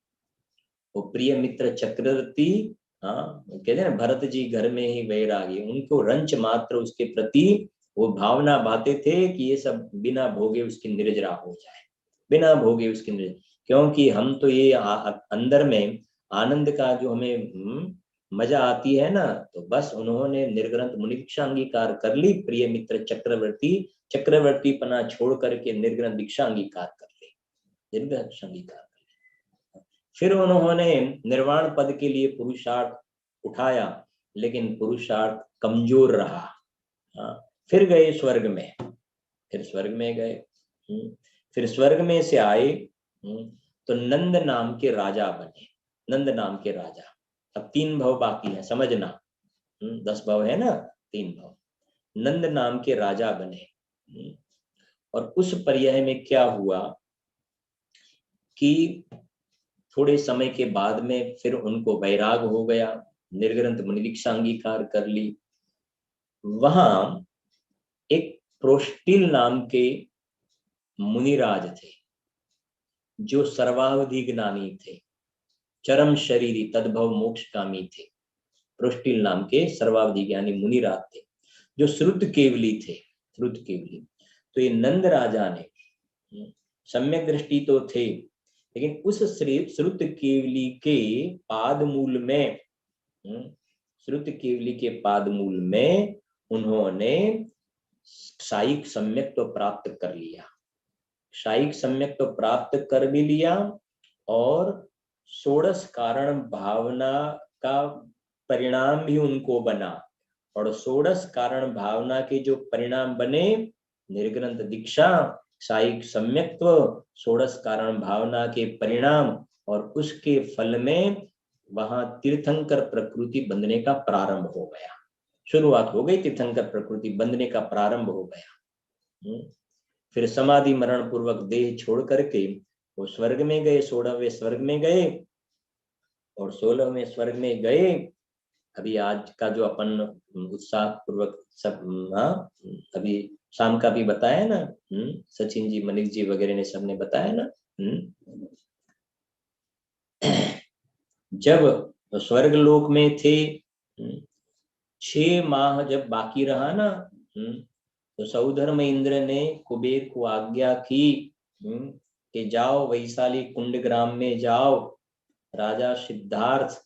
Speaker 1: वो प्रिय मित्र चक्रवर्ती, हाँ, कहते हैं ना भरत जी घर में ही वैरागी, उनको रंच मात्र उसके प्रति वो भावना बाते थे कि ये सब बिना भोगे उसकी निर्जरा हो जाए, बिना भोगे उसकी निर्जरा। क्योंकि हम तो ये अंदर में आनंद का जो हमें मजा आती है ना, तो बस उन्होंने निर्ग्रंथ मुनि दीक्षा अंगीकार कर ली, प्रिय मित्र चक्रवर्ती, चक्रवर्ती पना छोड़ करके निर्ग्रंथ दीक्षा अंगीकार कर ली, निर्ग्रंथ दीक्षा अंगीकार कर ली। फिर उन्होंने निर्वाण पद के लिए पुरुषार्थ उठाया, लेकिन पुरुषार्थ कमजोर रहा। फिर गए स्वर्ग में, फिर स्वर्ग में गए, फिर स्वर्ग में से आए तो नंद नाम के राजा बने, नंद नाम के राजा। अब 3 भव बाकी है, समझना, 10 भव है ना, 3 भव। नंद नाम के राजा बने, और उस पर्याय में क्या हुआ कि थोड़े समय के बाद में फिर उनको वैराग हो गया, निर्ग्रंथ मुनि दीक्षा अंगीकार कर ली। वहां एक प्रोष्टिल नाम के मुनिराज थे, जो सर्वावधि ज्ञानी थे, चरम शरीरी तद्भव मोक्षकामी थे। प्रोष्टिल नाम के सर्वावधि ज्ञानी मुनिराज थे, जो श्रुत केवली थे, श्रुत केवली। तो ये नंद राजा ने, सम्यक दृष्टि तो थे, लेकिन उस श्रुत केवली के पादमूल में, श्रुत केवली के पादमूल में उन्होंने साइक सम्यक तो प्राप्त कर लिया, साइक सम्यक तो प्राप्त कर भी लिया, और षोडश कारण भावना का परिणाम भी उनको बना, और षोडश कारण भावना के जो परिणाम बने, निर्ग्रंथ दीक्षा, साइक सम्यक्त्व, षोडश कारण भावना के परिणाम, और उसके फल में वहां तीर्थंकर प्रकृति बंधने का प्रारंभ हो गया, शुरुआत हो गई, तीर्थंकर प्रकृति बंधने का प्रारंभ हो गया। फिर समाधि मरण पूर्वक देह छोड़ करके वो स्वर्ग में गए, 16वें स्वर्ग में गए, और 16वें स्वर्ग में गए। अभी आज का जो अपन उत्साह पूर्वक सब, हाँ, अभी शाम का भी बताया ना, सचिन जी, मनीष जी वगैरह ने सबने बताया ना। जब स्वर्ग लोक में थे, 6 माह जब बाकी रहा ना, तो सौधर्म इंद्र ने कुबेर को आज्ञा की कि जाओ वैशाली कुंड ग्राम में जाओ, राजा सिद्धार्थ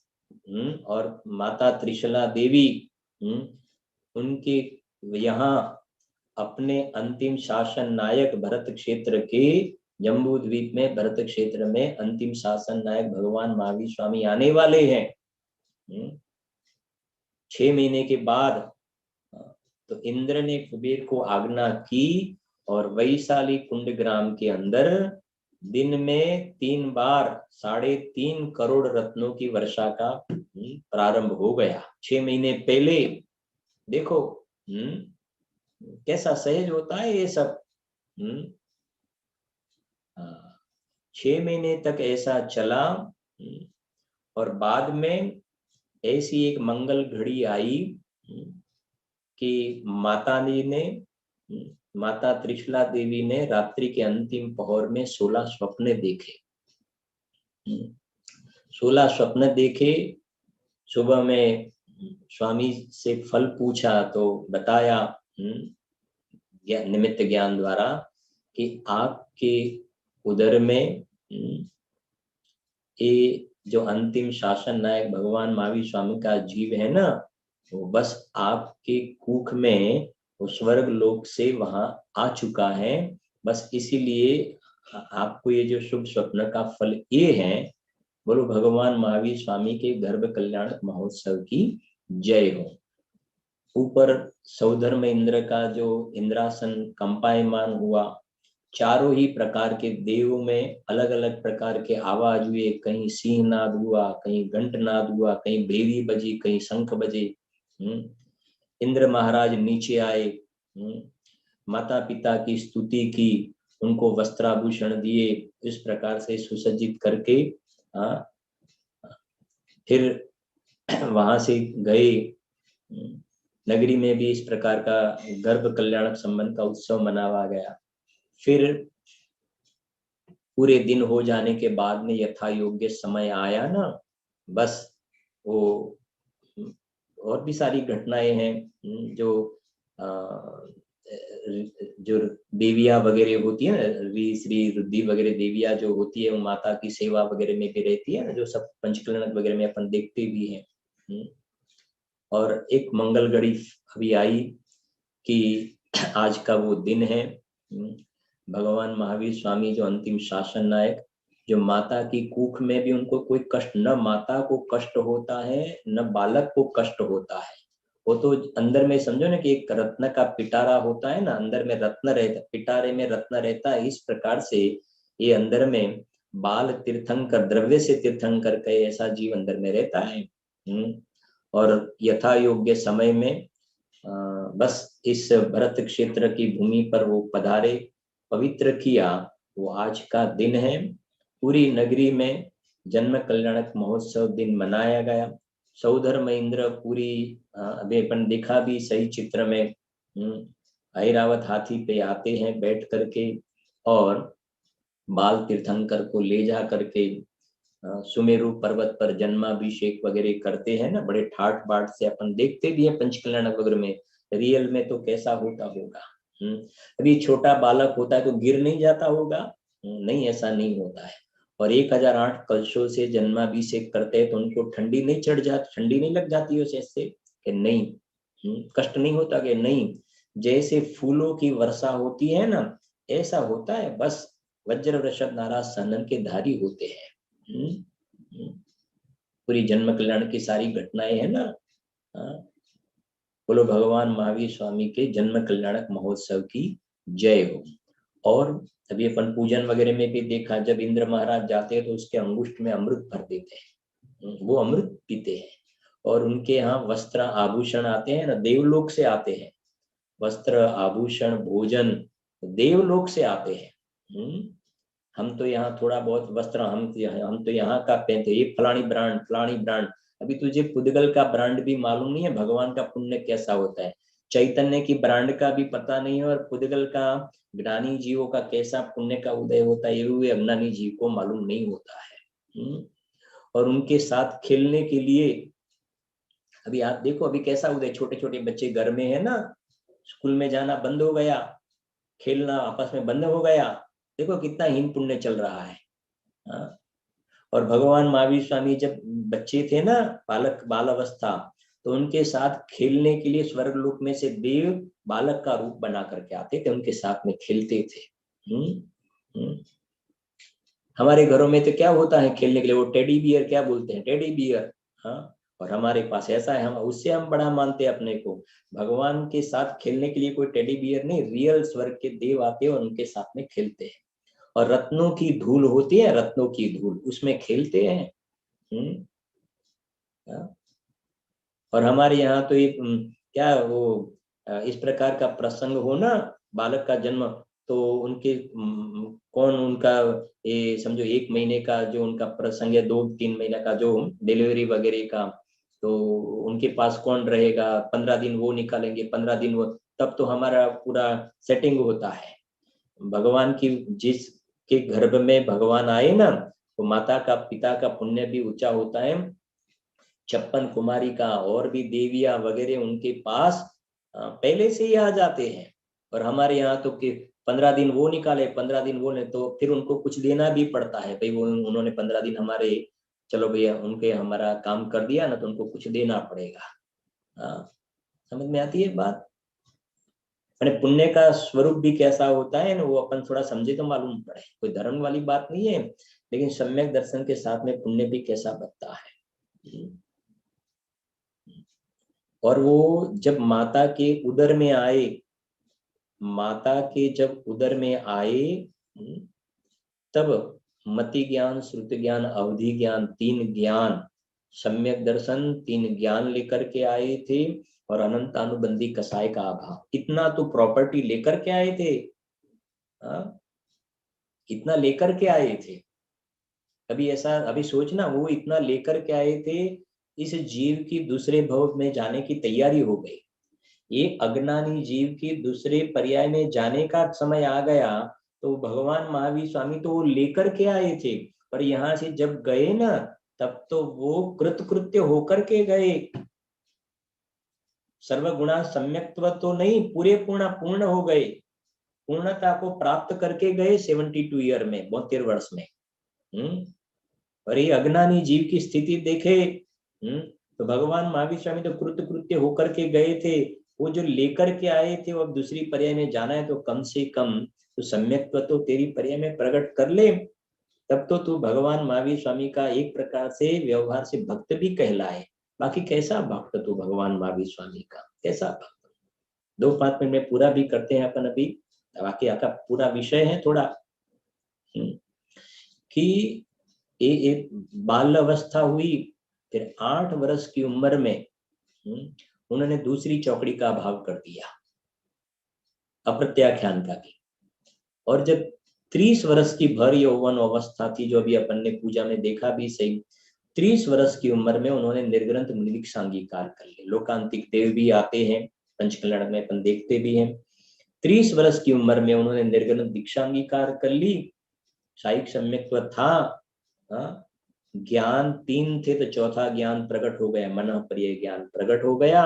Speaker 1: और माता त्रिशला देवी उनके यहाँ अपने अंतिम शासन नायक भरत क्षेत्र के, जम्बू द्वीप में भरत क्षेत्र में अंतिम शासन नायक भगवान महावीर स्वामी आने वाले हैं 6 महीने के बाद। तो इंद्र ने कुबेर को आज्ञा की और वैशाली कुंड ग्राम के अंदर दिन में 3 बार 3.5 करोड़ रत्नों की वर्षा का प्रारंभ हो गया 6 महीने पहले। देखो कैसा सहज होता है ये सब। 6 महीने तक ऐसा चला और बाद में ऐसी एक मंगल घड़ी आई कि माता त्रिशला देवी ने रात्रि के अंतिम पहर में 16 स्वप्न देखे। 16 स्वप्न देखे। सुबह में स्वामी से फल पूछा तो बताया निमित्त ज्ञान द्वारा कि आपके उदर में ये जो अंतिम शासन नायक भगवान महावीर स्वामी का जीव है ना, वो बस आपके कुख में वो स्वर्ग लोक से वहां आ चुका है। बस इसीलिए आपको ये जो शुभ स्वप्न का फल ये है। बोलो भगवान महावीर स्वामी के गर्भ कल्याण महोत्सव की जय हो। ऊपर सौधर्म इंद्र का जो इंद्रासन कंपायमान हुआ, चारों ही प्रकार के देव में अलग अलग प्रकार के आवाज हुए। कहीं सिंहनाद हुआ, कहीं घंटनाद हुआ, कहीं भेरी बजी, कहीं शंख बजे। इंद्र महाराज नीचे आए, माता पिता की स्तुति की, उनको वस्त्राभूषण दिए, इस प्रकार से सुसज्जित करके फिर वहां से गए। नगरी में भी इस प्रकार का गर्भ कल्याणक संबंध का उत्सव मनाया गया। फिर पूरे दिन हो जाने के बाद में यथा योग्य समय आया ना, बस वो और भी सारी घटनाएं हैं जो देविया वगैरह होती है ना, श्री रुद्धि वगैरह देविया जो होती है, वो माता की सेवा वगैरह में भी रहती है ना, जो सब पंचकल्याणक वगैरह में अपन देखते भी हैं। और एक मंगल घड़ी अभी आई कि आज का वो दिन है। भगवान महावीर स्वामी जो अंतिम शासन नायक, जो माता की कुख में भी उनको कोई कष्ट, न माता को कष्ट होता है न बालक को कष्ट होता है। वो तो अंदर में समझो ना कि एक रत्न का पिटारा होता है ना, अंदर में रत्न रहता, पिटारे में रत्न रहता है। इस प्रकार से ये अंदर में बाल तीर्थंकर, द्रव्य से तीर्थंकर का ऐसा जीव अंदर में रहता है। और यथा योग्य समय में बस इस भरत क्षेत्र की भूमि पर वो पधारे, पवित्र किया। वो आज का दिन है। पूरी नगरी में जन्म कल्याणक महोत्सव दिन मनाया गया। सौधर्म इंद्र पूरी अभी अपन देखा भी सही चित्र में, ऐरावत हाथी पे आते हैं बैठ करके और बाल तीर्थंकर को ले जा करके सुमेरु पर्वत पर जन्माभिषेक वगैरह करते हैं ना, बड़े ठाठ बाट से अपन देखते भी हैं पंचकल्याणक वगैरह में। रियल में तो कैसा होता होगा। अभी छोटा बालक होता है तो गिर नहीं जाता होगा? नहीं, ऐसा नहीं होता है। और 1008 कलशों से जन्माभिषेक करते हैं तो उनको ठंडी नहीं चढ़ जाती, ठंडी नहीं लग जाती उससे कि नहीं, कष्ट नहीं होता कि नहीं। जैसे फूलों की वर्षा होती है ना, ऐसा होता है। बस वज्र वृषभ नाराज सनन के धारी होते हैं। पूरी जन्म कल्याण की सारी घटनाएं है ना। बोलो भगवान महावीर स्वामी के जन्म कल्याणक महोत्सव की जय हो। और अभी अपन पूजन वगैरह में भी देखा, जब इंद्र महाराज जाते हैं तो उसके अंगुष्ठ में अमृत भर देते हैं, वो अमृत पीते हैं। और उनके यहाँ वस्त्र आभूषण आते हैं ना, देवलोक से आते हैं। वस्त्र आभूषण भोजन देवलोक से आते हैं। हम तो यहाँ थोड़ा बहुत वस्त्र हम तो यहाँ का पहनते, ये फलानी ब्रांड। अभी तुझे पुद्गल का ब्रांड भी मालूम नहीं है, भगवान का पुण्य कैसा होता है। चैतन्य की ब्रांड का भी पता नहीं है, और पुद्गल का ज्ञानी जीवों का कैसा पुण्य का उदय होता है, ये हुए अज्ञानी जीव को मालूम नहीं होता है। और उनके साथ खेलने के लिए अभी आप देखो, अभी कैसा उदय, छोटे छोटे बच्चे घर में है ना, स्कूल में जाना बंद हो गया, खेलना आपस में बंद हो गया, देखो कितना हीन पुण्य चल रहा है। हाँ? और भगवान महावीर स्वामी जब बच्चे थे ना, बाल अवस्था, तो उनके साथ खेलने के लिए स्वर्ग लोक में से देव बालक का रूप बना करके आते थे, उनके साथ में खेलते थे। हमारे घरों में तो क्या होता है खेलने के लिए, वो टेडी बियर क्या बोलते हैं, टेडी बियर। हाँ, और हमारे पास ऐसा है, हम उससे हम बड़ा मानते हैं अपने को। भगवान के साथ खेलने के लिए कोई टेडी बियर नहीं, रियल स्वर्ग के देव आते हैं और उनके साथ में खेलते हैं। और रत्नों की धूल होती है, रत्नों की धूल, उसमें खेलते हैं। और हमारे यहाँ तो एक क्या वो इस प्रकार का प्रसंग हो ना, बालक का जन्म, तो उनके कौन उनका, ये समझो 1 महीने का जो उनका प्रसंग है, 2-3 महीने का जो डिलीवरी वगैरह का, तो उनके पास कौन रहेगा, 15 दिन वो निकालेंगे, 15 दिन वो, तब तो हमारा पूरा सेटिंग होता है। भगवान की जिसके गर्भ में भगवान आए ना, तो माता का पिता का पुण्य भी ऊंचा होता है। 56 कुमारी का और भी देवियां वगैरह उनके पास पहले से ही आ जाते हैं। और हमारे यहाँ तो कि 15 दिन वो निकाले, 15 दिन वो ने, तो फिर उनको कुछ देना भी पड़ता है भाई, वो उन्होंने 15 दिन हमारे, चलो भैया उनके हमारा काम कर दिया ना, तो उनको कुछ देना पड़ेगा। हाँ, समझ में आती है बात। मैंने पुण्य का स्वरूप भी कैसा होता है ना, वो अपन थोड़ा समझे तो मालूम पड़े, कोई धर्म वाली बात नहीं है, लेकिन सम्यक दर्शन के साथ में पुण्य भी कैसा बनता है। और वो जब माता के उदर में आए, माता के जब उदर में आए, तब मति ज्ञान, श्रुति ज्ञान, अवधि ज्ञान, 3 ज्ञान, सम्यक दर्शन 3 ज्ञान लेकर के आए थे, और अनंत अनुबंधी कसाय का अभाव, इतना तो प्रॉपर्टी लेकर के आए थे। कितना लेकर के आए थे, अभी ऐसा, अभी सोचना, वो इतना लेकर के आए थे, इस जीव की दूसरे भव में जाने की तैयारी हो गई। ये अज्ञानी जीव की दूसरे पर्याय में जाने का समय आ गया, तो भगवान महावीर स्वामी तो वो लेकर के आए थे, पर यहाँ से जब गए ना, तब तो वो कृतकृत्य होकर के गए। सर्वगुणा सम्यक्त्व तो नहीं, पूरे पूर्ण हो गए, पूर्णता को प्राप्त करके गए 72 ईयर में, 72 वर्ष में। और ये अज्ञानी जीव की स्थिति देखे। तो भगवान महावीर स्वामी तो कृतकृत्य होकर के गए थे, वो जो लेकर के आए थे, वो अब दूसरी पर्याय में जाना है, तो कम से कम तो सम्यक्त्व तो तेरी पर्याय में प्रकट कर ले, तब तो तू भगवान महावीर स्वामी का एक प्रकार से व्यवहार से भक्त भी कहलाए। बाकी कैसा भक्त तू भगवान महावीर स्वामी का, कैसा भक्त। 2-5 मिनट में पूरा भी करते हैं अपन अभी, बाकी आपका पूरा विषय है थोड़ा, कि एक बाल अवस्था हुई, फिर 8 वर्ष की उम्र में उन्होंने दूसरी चौकड़ी का अभाव कर दिया, अप्रत्याख्यान का भी। और जब 30 वर्ष की भर यौवन अवस्था थी, जो अभी अपन ने पूजा में देखा भी सही, 30 वर्ष की उम्र में उन्होंने निर्ग्रंथ मुनिदीक्षा अंगीकार कर ली। लोकांतिक देव भी आते हैं पंचकल्याण में, अपन देखते भी हैं। 30 वर्ष की उम्र में उन्होंने निर्ग्रंथ दीक्षा अंगीकार कर ली, शायिक सम्यक्त्व था, ज्ञान 3 थे, तो चौथा ज्ञान प्रकट हो गया, मन प्रिय ज्ञान प्रकट हो गया।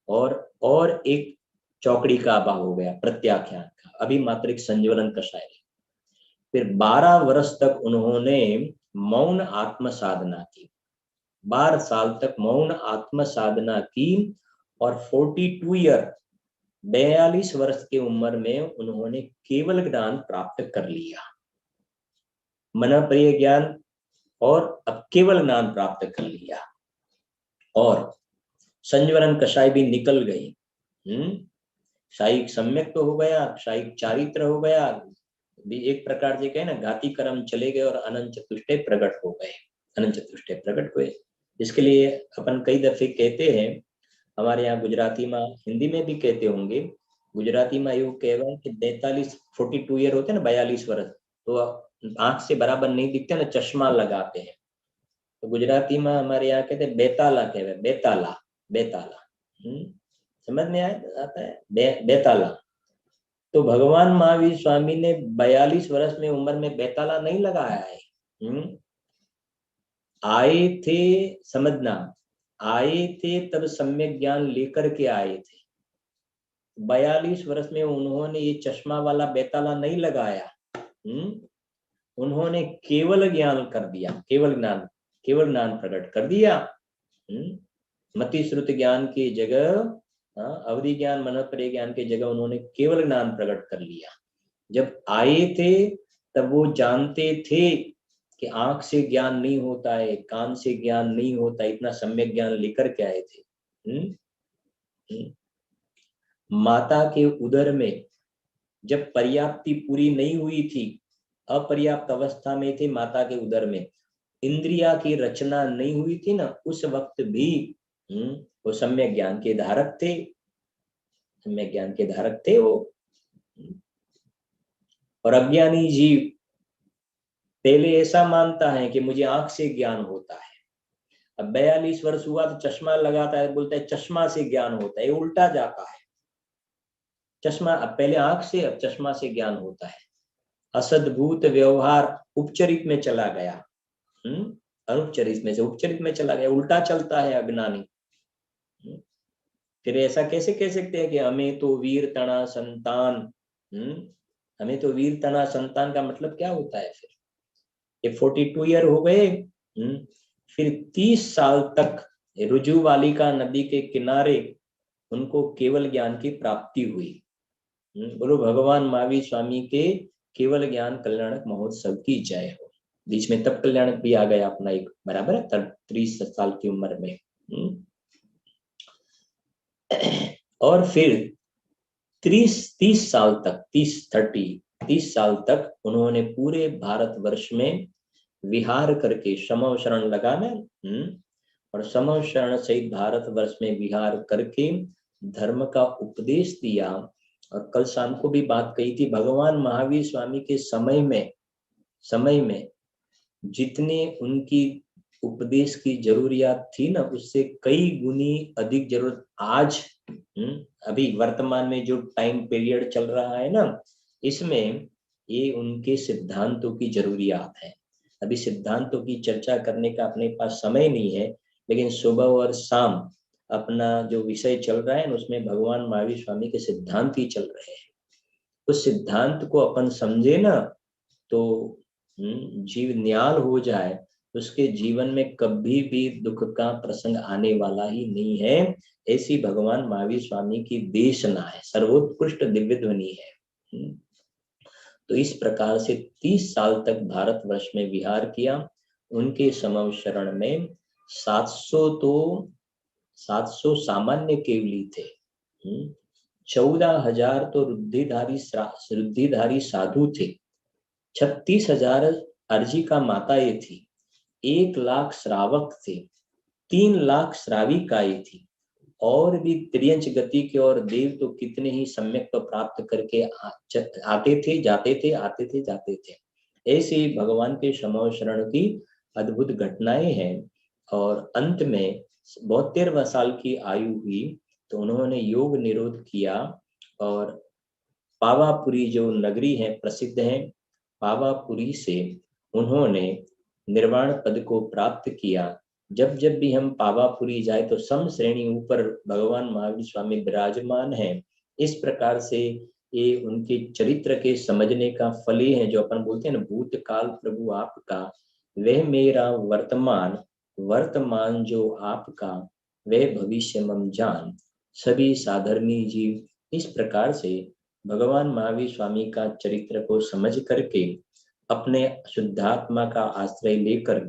Speaker 1: और एक चौकड़ी का अभाव हो गया, प्रत्याख्यान का, अभी मात्र एक संज्वलन कषाय। फिर 12 वर्ष तक उन्होंने मौन आत्म साधना की, 12 साल तक मौन आत्म साधना की, और 42 ईयर, 42 वर्ष की उम्र में उन्होंने केवल ज्ञान प्राप्त कर लिया, मन प्रिय ज्ञान, और अब केवल ज्ञान प्राप्त कर लिया, और संज्वरण कषाय भी निकल गई। शायिक सम्यक तो हो गया, शायिक चारित्र हो गया, एक प्रकार से कहे ना, घाती कर्म चले गए, और अनंत चतुष्टय प्रकट हो गए, अनंत चतुष्टय प्रकट हुए। इसके लिए अपन कई दफे कहते हैं, हमारे यहाँ गुजराती में, हिंदी में भी कहते होंगे, गुजराती में એવું કહેવાય कि 42 42 ईयर होते हैं ना, 42 वर्ष, तो आंख से बराबर नहीं दिखते ना, चश्मा लगाते हैं। तो गुजराती में हमारे यहाँ कहते हैं बेताला, कहते हैं बेताला, बेताला। समझ में आता है बेताला। तो भगवान महावीर स्वामी ने 42 वर्ष में उम्र में बेताला नहीं लगाया है। आए थे, समझना, आए थे तब सम्यक ज्ञान लेकर के आए थे। 42 वर्ष में उन्होंने ये चश्मा वाला बेताला नहीं लगाया। उन्होंने केवल ज्ञान कर दिया, केवल ज्ञान प्रकट कर दिया। मति श्रुति ज्ञान की जगह, अवधि ज्ञान मनोपरि ज्ञान की जगह उन्होंने केवल ज्ञान प्रकट कर लिया। जब आए थे तब वो जानते थे कि आंख से ज्ञान नहीं होता है, कान से ज्ञान नहीं होता, इतना सम्यक ज्ञान लेकर के आए थे। माता के उदर में जब पर्याप्ति पूरी नहीं हुई थी, अपर्याप्त अवस्था में थे माता के उदर में, इंद्रिया की रचना नहीं हुई थी ना, उस वक्त भी वो सम्यक ज्ञान के धारक थे, सम्यक ज्ञान के धारक थे वो। और अज्ञानी जीव पहले ऐसा मानता है कि मुझे आंख से ज्ञान होता है, अब 42 वर्ष हुआ तो चश्मा लगाता है, बोलता है चश्मा से ज्ञान होता है। ये उल्टा जाता है। चश्मा, अब पहले आंख से, अब चश्मा से ज्ञान होता है। असद्भूत व्यवहार उपचरित में चला गया, अनुपचरित में से उपचरित में चला गया, उल्टा चलता है अज्ञानी। फिर ऐसा कैसे कह सकते हैं कि हमें तो वीर तना संतान, हमें तो वीर तना संतान का मतलब क्या होता है? फिर ये 42 ईयर हो गए, फिर 30 साल तक रुजु वालिका नदी के किनारे उनको केवल ज्ञान की प्राप्ति हुई। बोलो भगवान महावीर स्वामी के केवल ज्ञान कल्याणक महोत्सव की जय हो। बीच में तब कल्याणक भी आ गया अपना एक, बराबर है, 30 साल की उम्र में। और फिर 30 साल तक, 30 साल तक उन्होंने पूरे भारतवर्ष में विहार करके, समव शरण लगाना, और समव शरण सहित भारतवर्ष में विहार करके धर्म का उपदेश दिया। और कल शाम को भी बात कही थी, भगवान महावीर स्वामी के समय में जितने उनकी उपदेश की जरूरियात थी ना, उससे कई गुनी अधिक जरूरत आज, अभी वर्तमान में जो टाइम पीरियड चल रहा है ना, इसमें ये उनके सिद्धांतों की जरूरियात है। अभी सिद्धांतों की चर्चा करने का अपने पास समय नहीं है, लेकिन सुबह और शाम अपना जो विषय चल रहा है उसमें भगवान महावीर स्वामी के सिद्धांत ही चल रहे हैं। उस सिद्धांत को अपन समझे ना तो जीव न्याल हो जाए, उसके जीवन में कभी भी दुख का प्रसंग आने वाला ही नहीं है। ऐसी भगवान महावीर स्वामी की देशना है, सर्वोत्कृष्ट दिव्य ध्वनि है। तो इस प्रकार से 30 साल तक भारतवर्ष में विहार किया। उनके समव शरण में 700 सामान्य केवली थे, 14,000 तो रुद्धिधारी साधु थे, 36,000 अर्जी का माताएं थी, 1 लाख श्रावक थे, 3 लाख श्राविकाएं थी, और भी त्रियंच गति के और देव तो कितने ही सम्यक तो प्राप्त करके आते थे जाते थे, आते थे जाते थे। ऐसे ही भगवान के समव शरण की अद्भुत घटनाएं हैं। और अंत में 72 साल की आयु हुई तो उन्होंने योग निरोध किया, और पावापुरी जो नगरी है, प्रसिद्ध है, पावापुरी से उन्होंने निर्वाण पद को प्राप्त किया। जब जब भी हम पावापुरी जाए तो सम श्रेणी ऊपर भगवान महावीर स्वामी विराजमान हैं। इस प्रकार से ये उनके चरित्र के समझने का फल है, जो अपन बोलते हैं ना, भूतकाल प्रभु आपका, वह मेरा वर्तमान, वर्तमान जो आपका, वह भविष्य मम जान, सभी साधर्मी जीव। इस प्रकार से भगवान महावीर स्वामी का चरित्र को समझ करके अपने शुद्धात्मा का आश्रय लेकर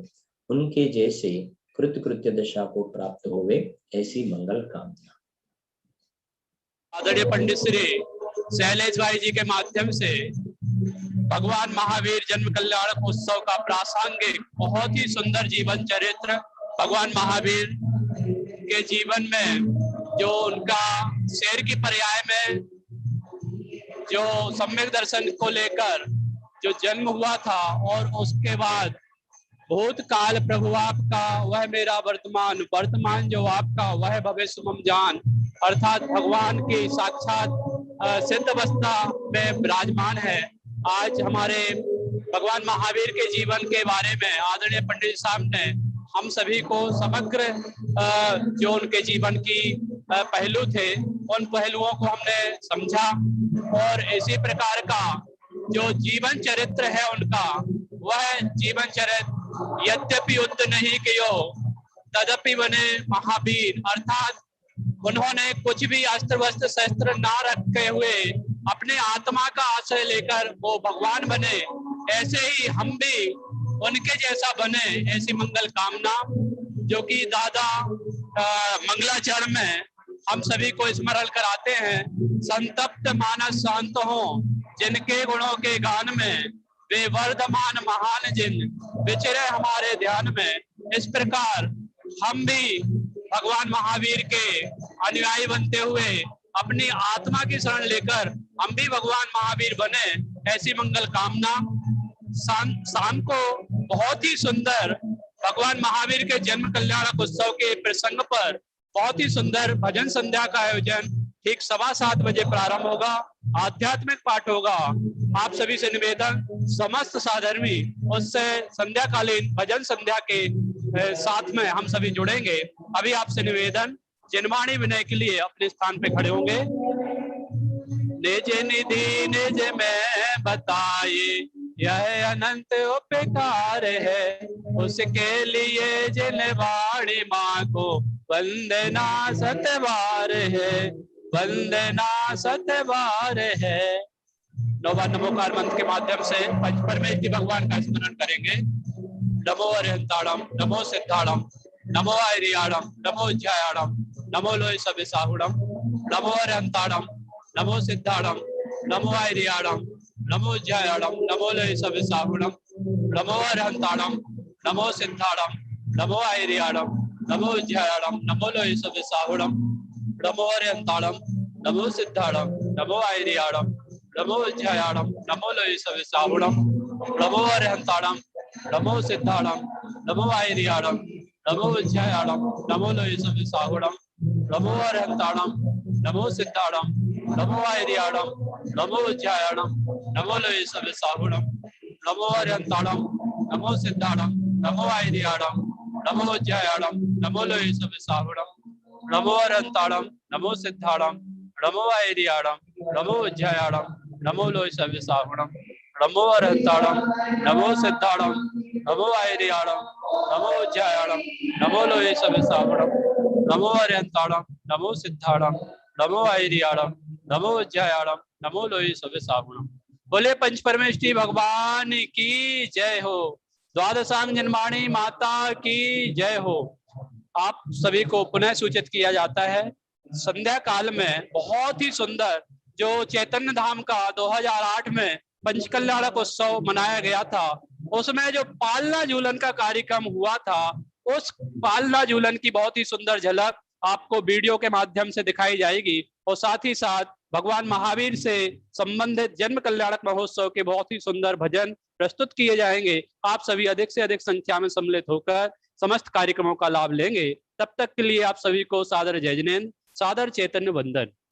Speaker 1: उनके जैसे कृत्य दशा को प्राप्त होवे, ऐसी मंगल कामना।
Speaker 2: आदरणीय पंडित श्री शैलेश भाई जी के माध्यम से भगवान महावीर जन्म कल्याणक उत्सव का प्रासंगिक बहुत ही सुंदर जीवन चरित्र, भगवान महावीर के जीवन में जो उनका शेर की पर्याय में जो सम्यक दर्शन को लेकर जो जन्म हुआ था और उसके बाद भूतकाल प्रभु आपका, वह मेरा वर्तमान, वर्तमान जो आपका वह भविष्य मम जान, अर्थात भगवान की साक्षात सिद्ध अवस्था में विराजमान है। आज हमारे भगवान महावीर के जीवन के बारे में आदरणीय पंडित साहब ने हम सभी को समग्र जो उनके जीवन की पहलू थे उन पहलुओं को हमने समझा, और इसी प्रकार का जो जीवन चरित्र है उनका, वह जीवन चरित्र यद्यपि युद्ध नहीं कियो तदपि बने महावीर, अर्थात उन्होंने कुछ भी अस्त्र वस्त्र शस्त्र ना रखे हुए अपने आत्मा का आश्रय लेकर वो भगवान बने। ऐसे ही हम भी उनके जैसा बने, ऐसी मंगल कामना जो कि दादा मंगलाचरण में हम सभी को स्मरण कराते हैं। संतप्त मानस शांत हो जिनके गुणों के गान में, वे वर्धमान महान जिन विचरे हमारे ध्यान में। इस प्रकार हम भी भगवान महावीर के अनुयायी बनते हुए अपनी आत्मा की शरण लेकर हम भी भगवान महावीर बने, ऐसी मंगल कामना। शाम को बहुत ही सुंदर भगवान महावीर के जन्म कल्याणक उत्सव के प्रसंग पर बहुत ही सुंदर भजन संध्या का आयोजन ठीक 7:15 बजे प्रारंभ होगा। आध्यात्मिक पाठ होगा। आप सभी से निवेदन, समस्त साधर्मी उससे संध्याकालीन भजन संध्या के साथ में हम सभी जुड़ेंगे। अभी आपसे निवेदन, जिनवाणी विनय के लिए अपने स्थान पे खड़े होंगे। निज निधि निज में बताए यह अनंत उपकार है, उसके लिए जिनवाणी माँ को वंदना सतबार है, वंदना सतबार है। नौवान नमोकार मंत्र के माध्यम से पंच परमेश्वरी भगवान का स्मरण करेंगे। नमो अरिहंताणम, नमो सिद्धाणम, नमो आयरियाणम, नमो जयाणम, नमो लोय सविसाहुणम, नमो अरिहंताणम, नमो सिद्धाणम, नमो आयरियाणम, नमो जयाणम, नमो लोय सविसाहुणम, नमो अरिहंताणम, नमो सिद्धाणम, नमो आयरियाणम, नमो जयाणम, नमो लोय सविसाहुणम, नमो अरिहंताणम, नमो सिद्धाणम, नमो आयरियाणम, नमो जयाणम, नमो लोय सविसाहुणम, नमो अरिहंताणम, नमो सिद्धाणम, नमो आयरियाणम, नमो जयाणम, नमो लोय सविसाहुणम, नमो अरिहंताणम, नमो सिद्धाणम, नमो आयरियाणम, नमो जयाणम, नमो लोय सविसाहुणम, नमो अरिहंताणम, नमो सिद्धाणम, नमो आयरियाणम, नमो जयाणम, नमो लोय सविसाहुणम, नमो अरिहंताणम, नमो सिद्धाणम, नमो आयरियाणम, नमो जयाणम, नमो लोय सविसाहुणम, नमो अरिहंताणम, नमो सिद्धाणम, नमो आयरियाणम, नमो जयाणम, नमो लोय सविसाहुणम, नमो अरिहंताणम, नमो सिद्धाणम, नमो आयरियाणम, नमो जयाणम, नमो लोय सविसाहुणम। बोले पंच परमेष्ठी भगवान की जय हो। द्वादशांग जन्माणी माता की जय हो। आप सभी को पुनः सूचित किया जाता है, संध्या काल में बहुत ही सुंदर जो चैतन्य धाम का 2008 में पंचकल्याणक उत्सव मनाया गया था, उसमें जो पालना झूलन का कार्यक्रम हुआ था, उस पालना झूलन की बहुत ही सुंदर झलक आपको वीडियो के माध्यम से दिखाई जाएगी। और साथ ही साथ भगवान महावीर से संबंधित जन्म कल्याणक महोत्सव के बहुत ही सुंदर भजन प्रस्तुत किए जाएंगे। आप सभी अधिक से अधिक संख्या में सम्मिलित होकर समस्त कार्यक्रमों का लाभ लेंगे। तब तक के लिए आप सभी को सादर जय जिनेन्द्र, सादर चैतन्य वंदन।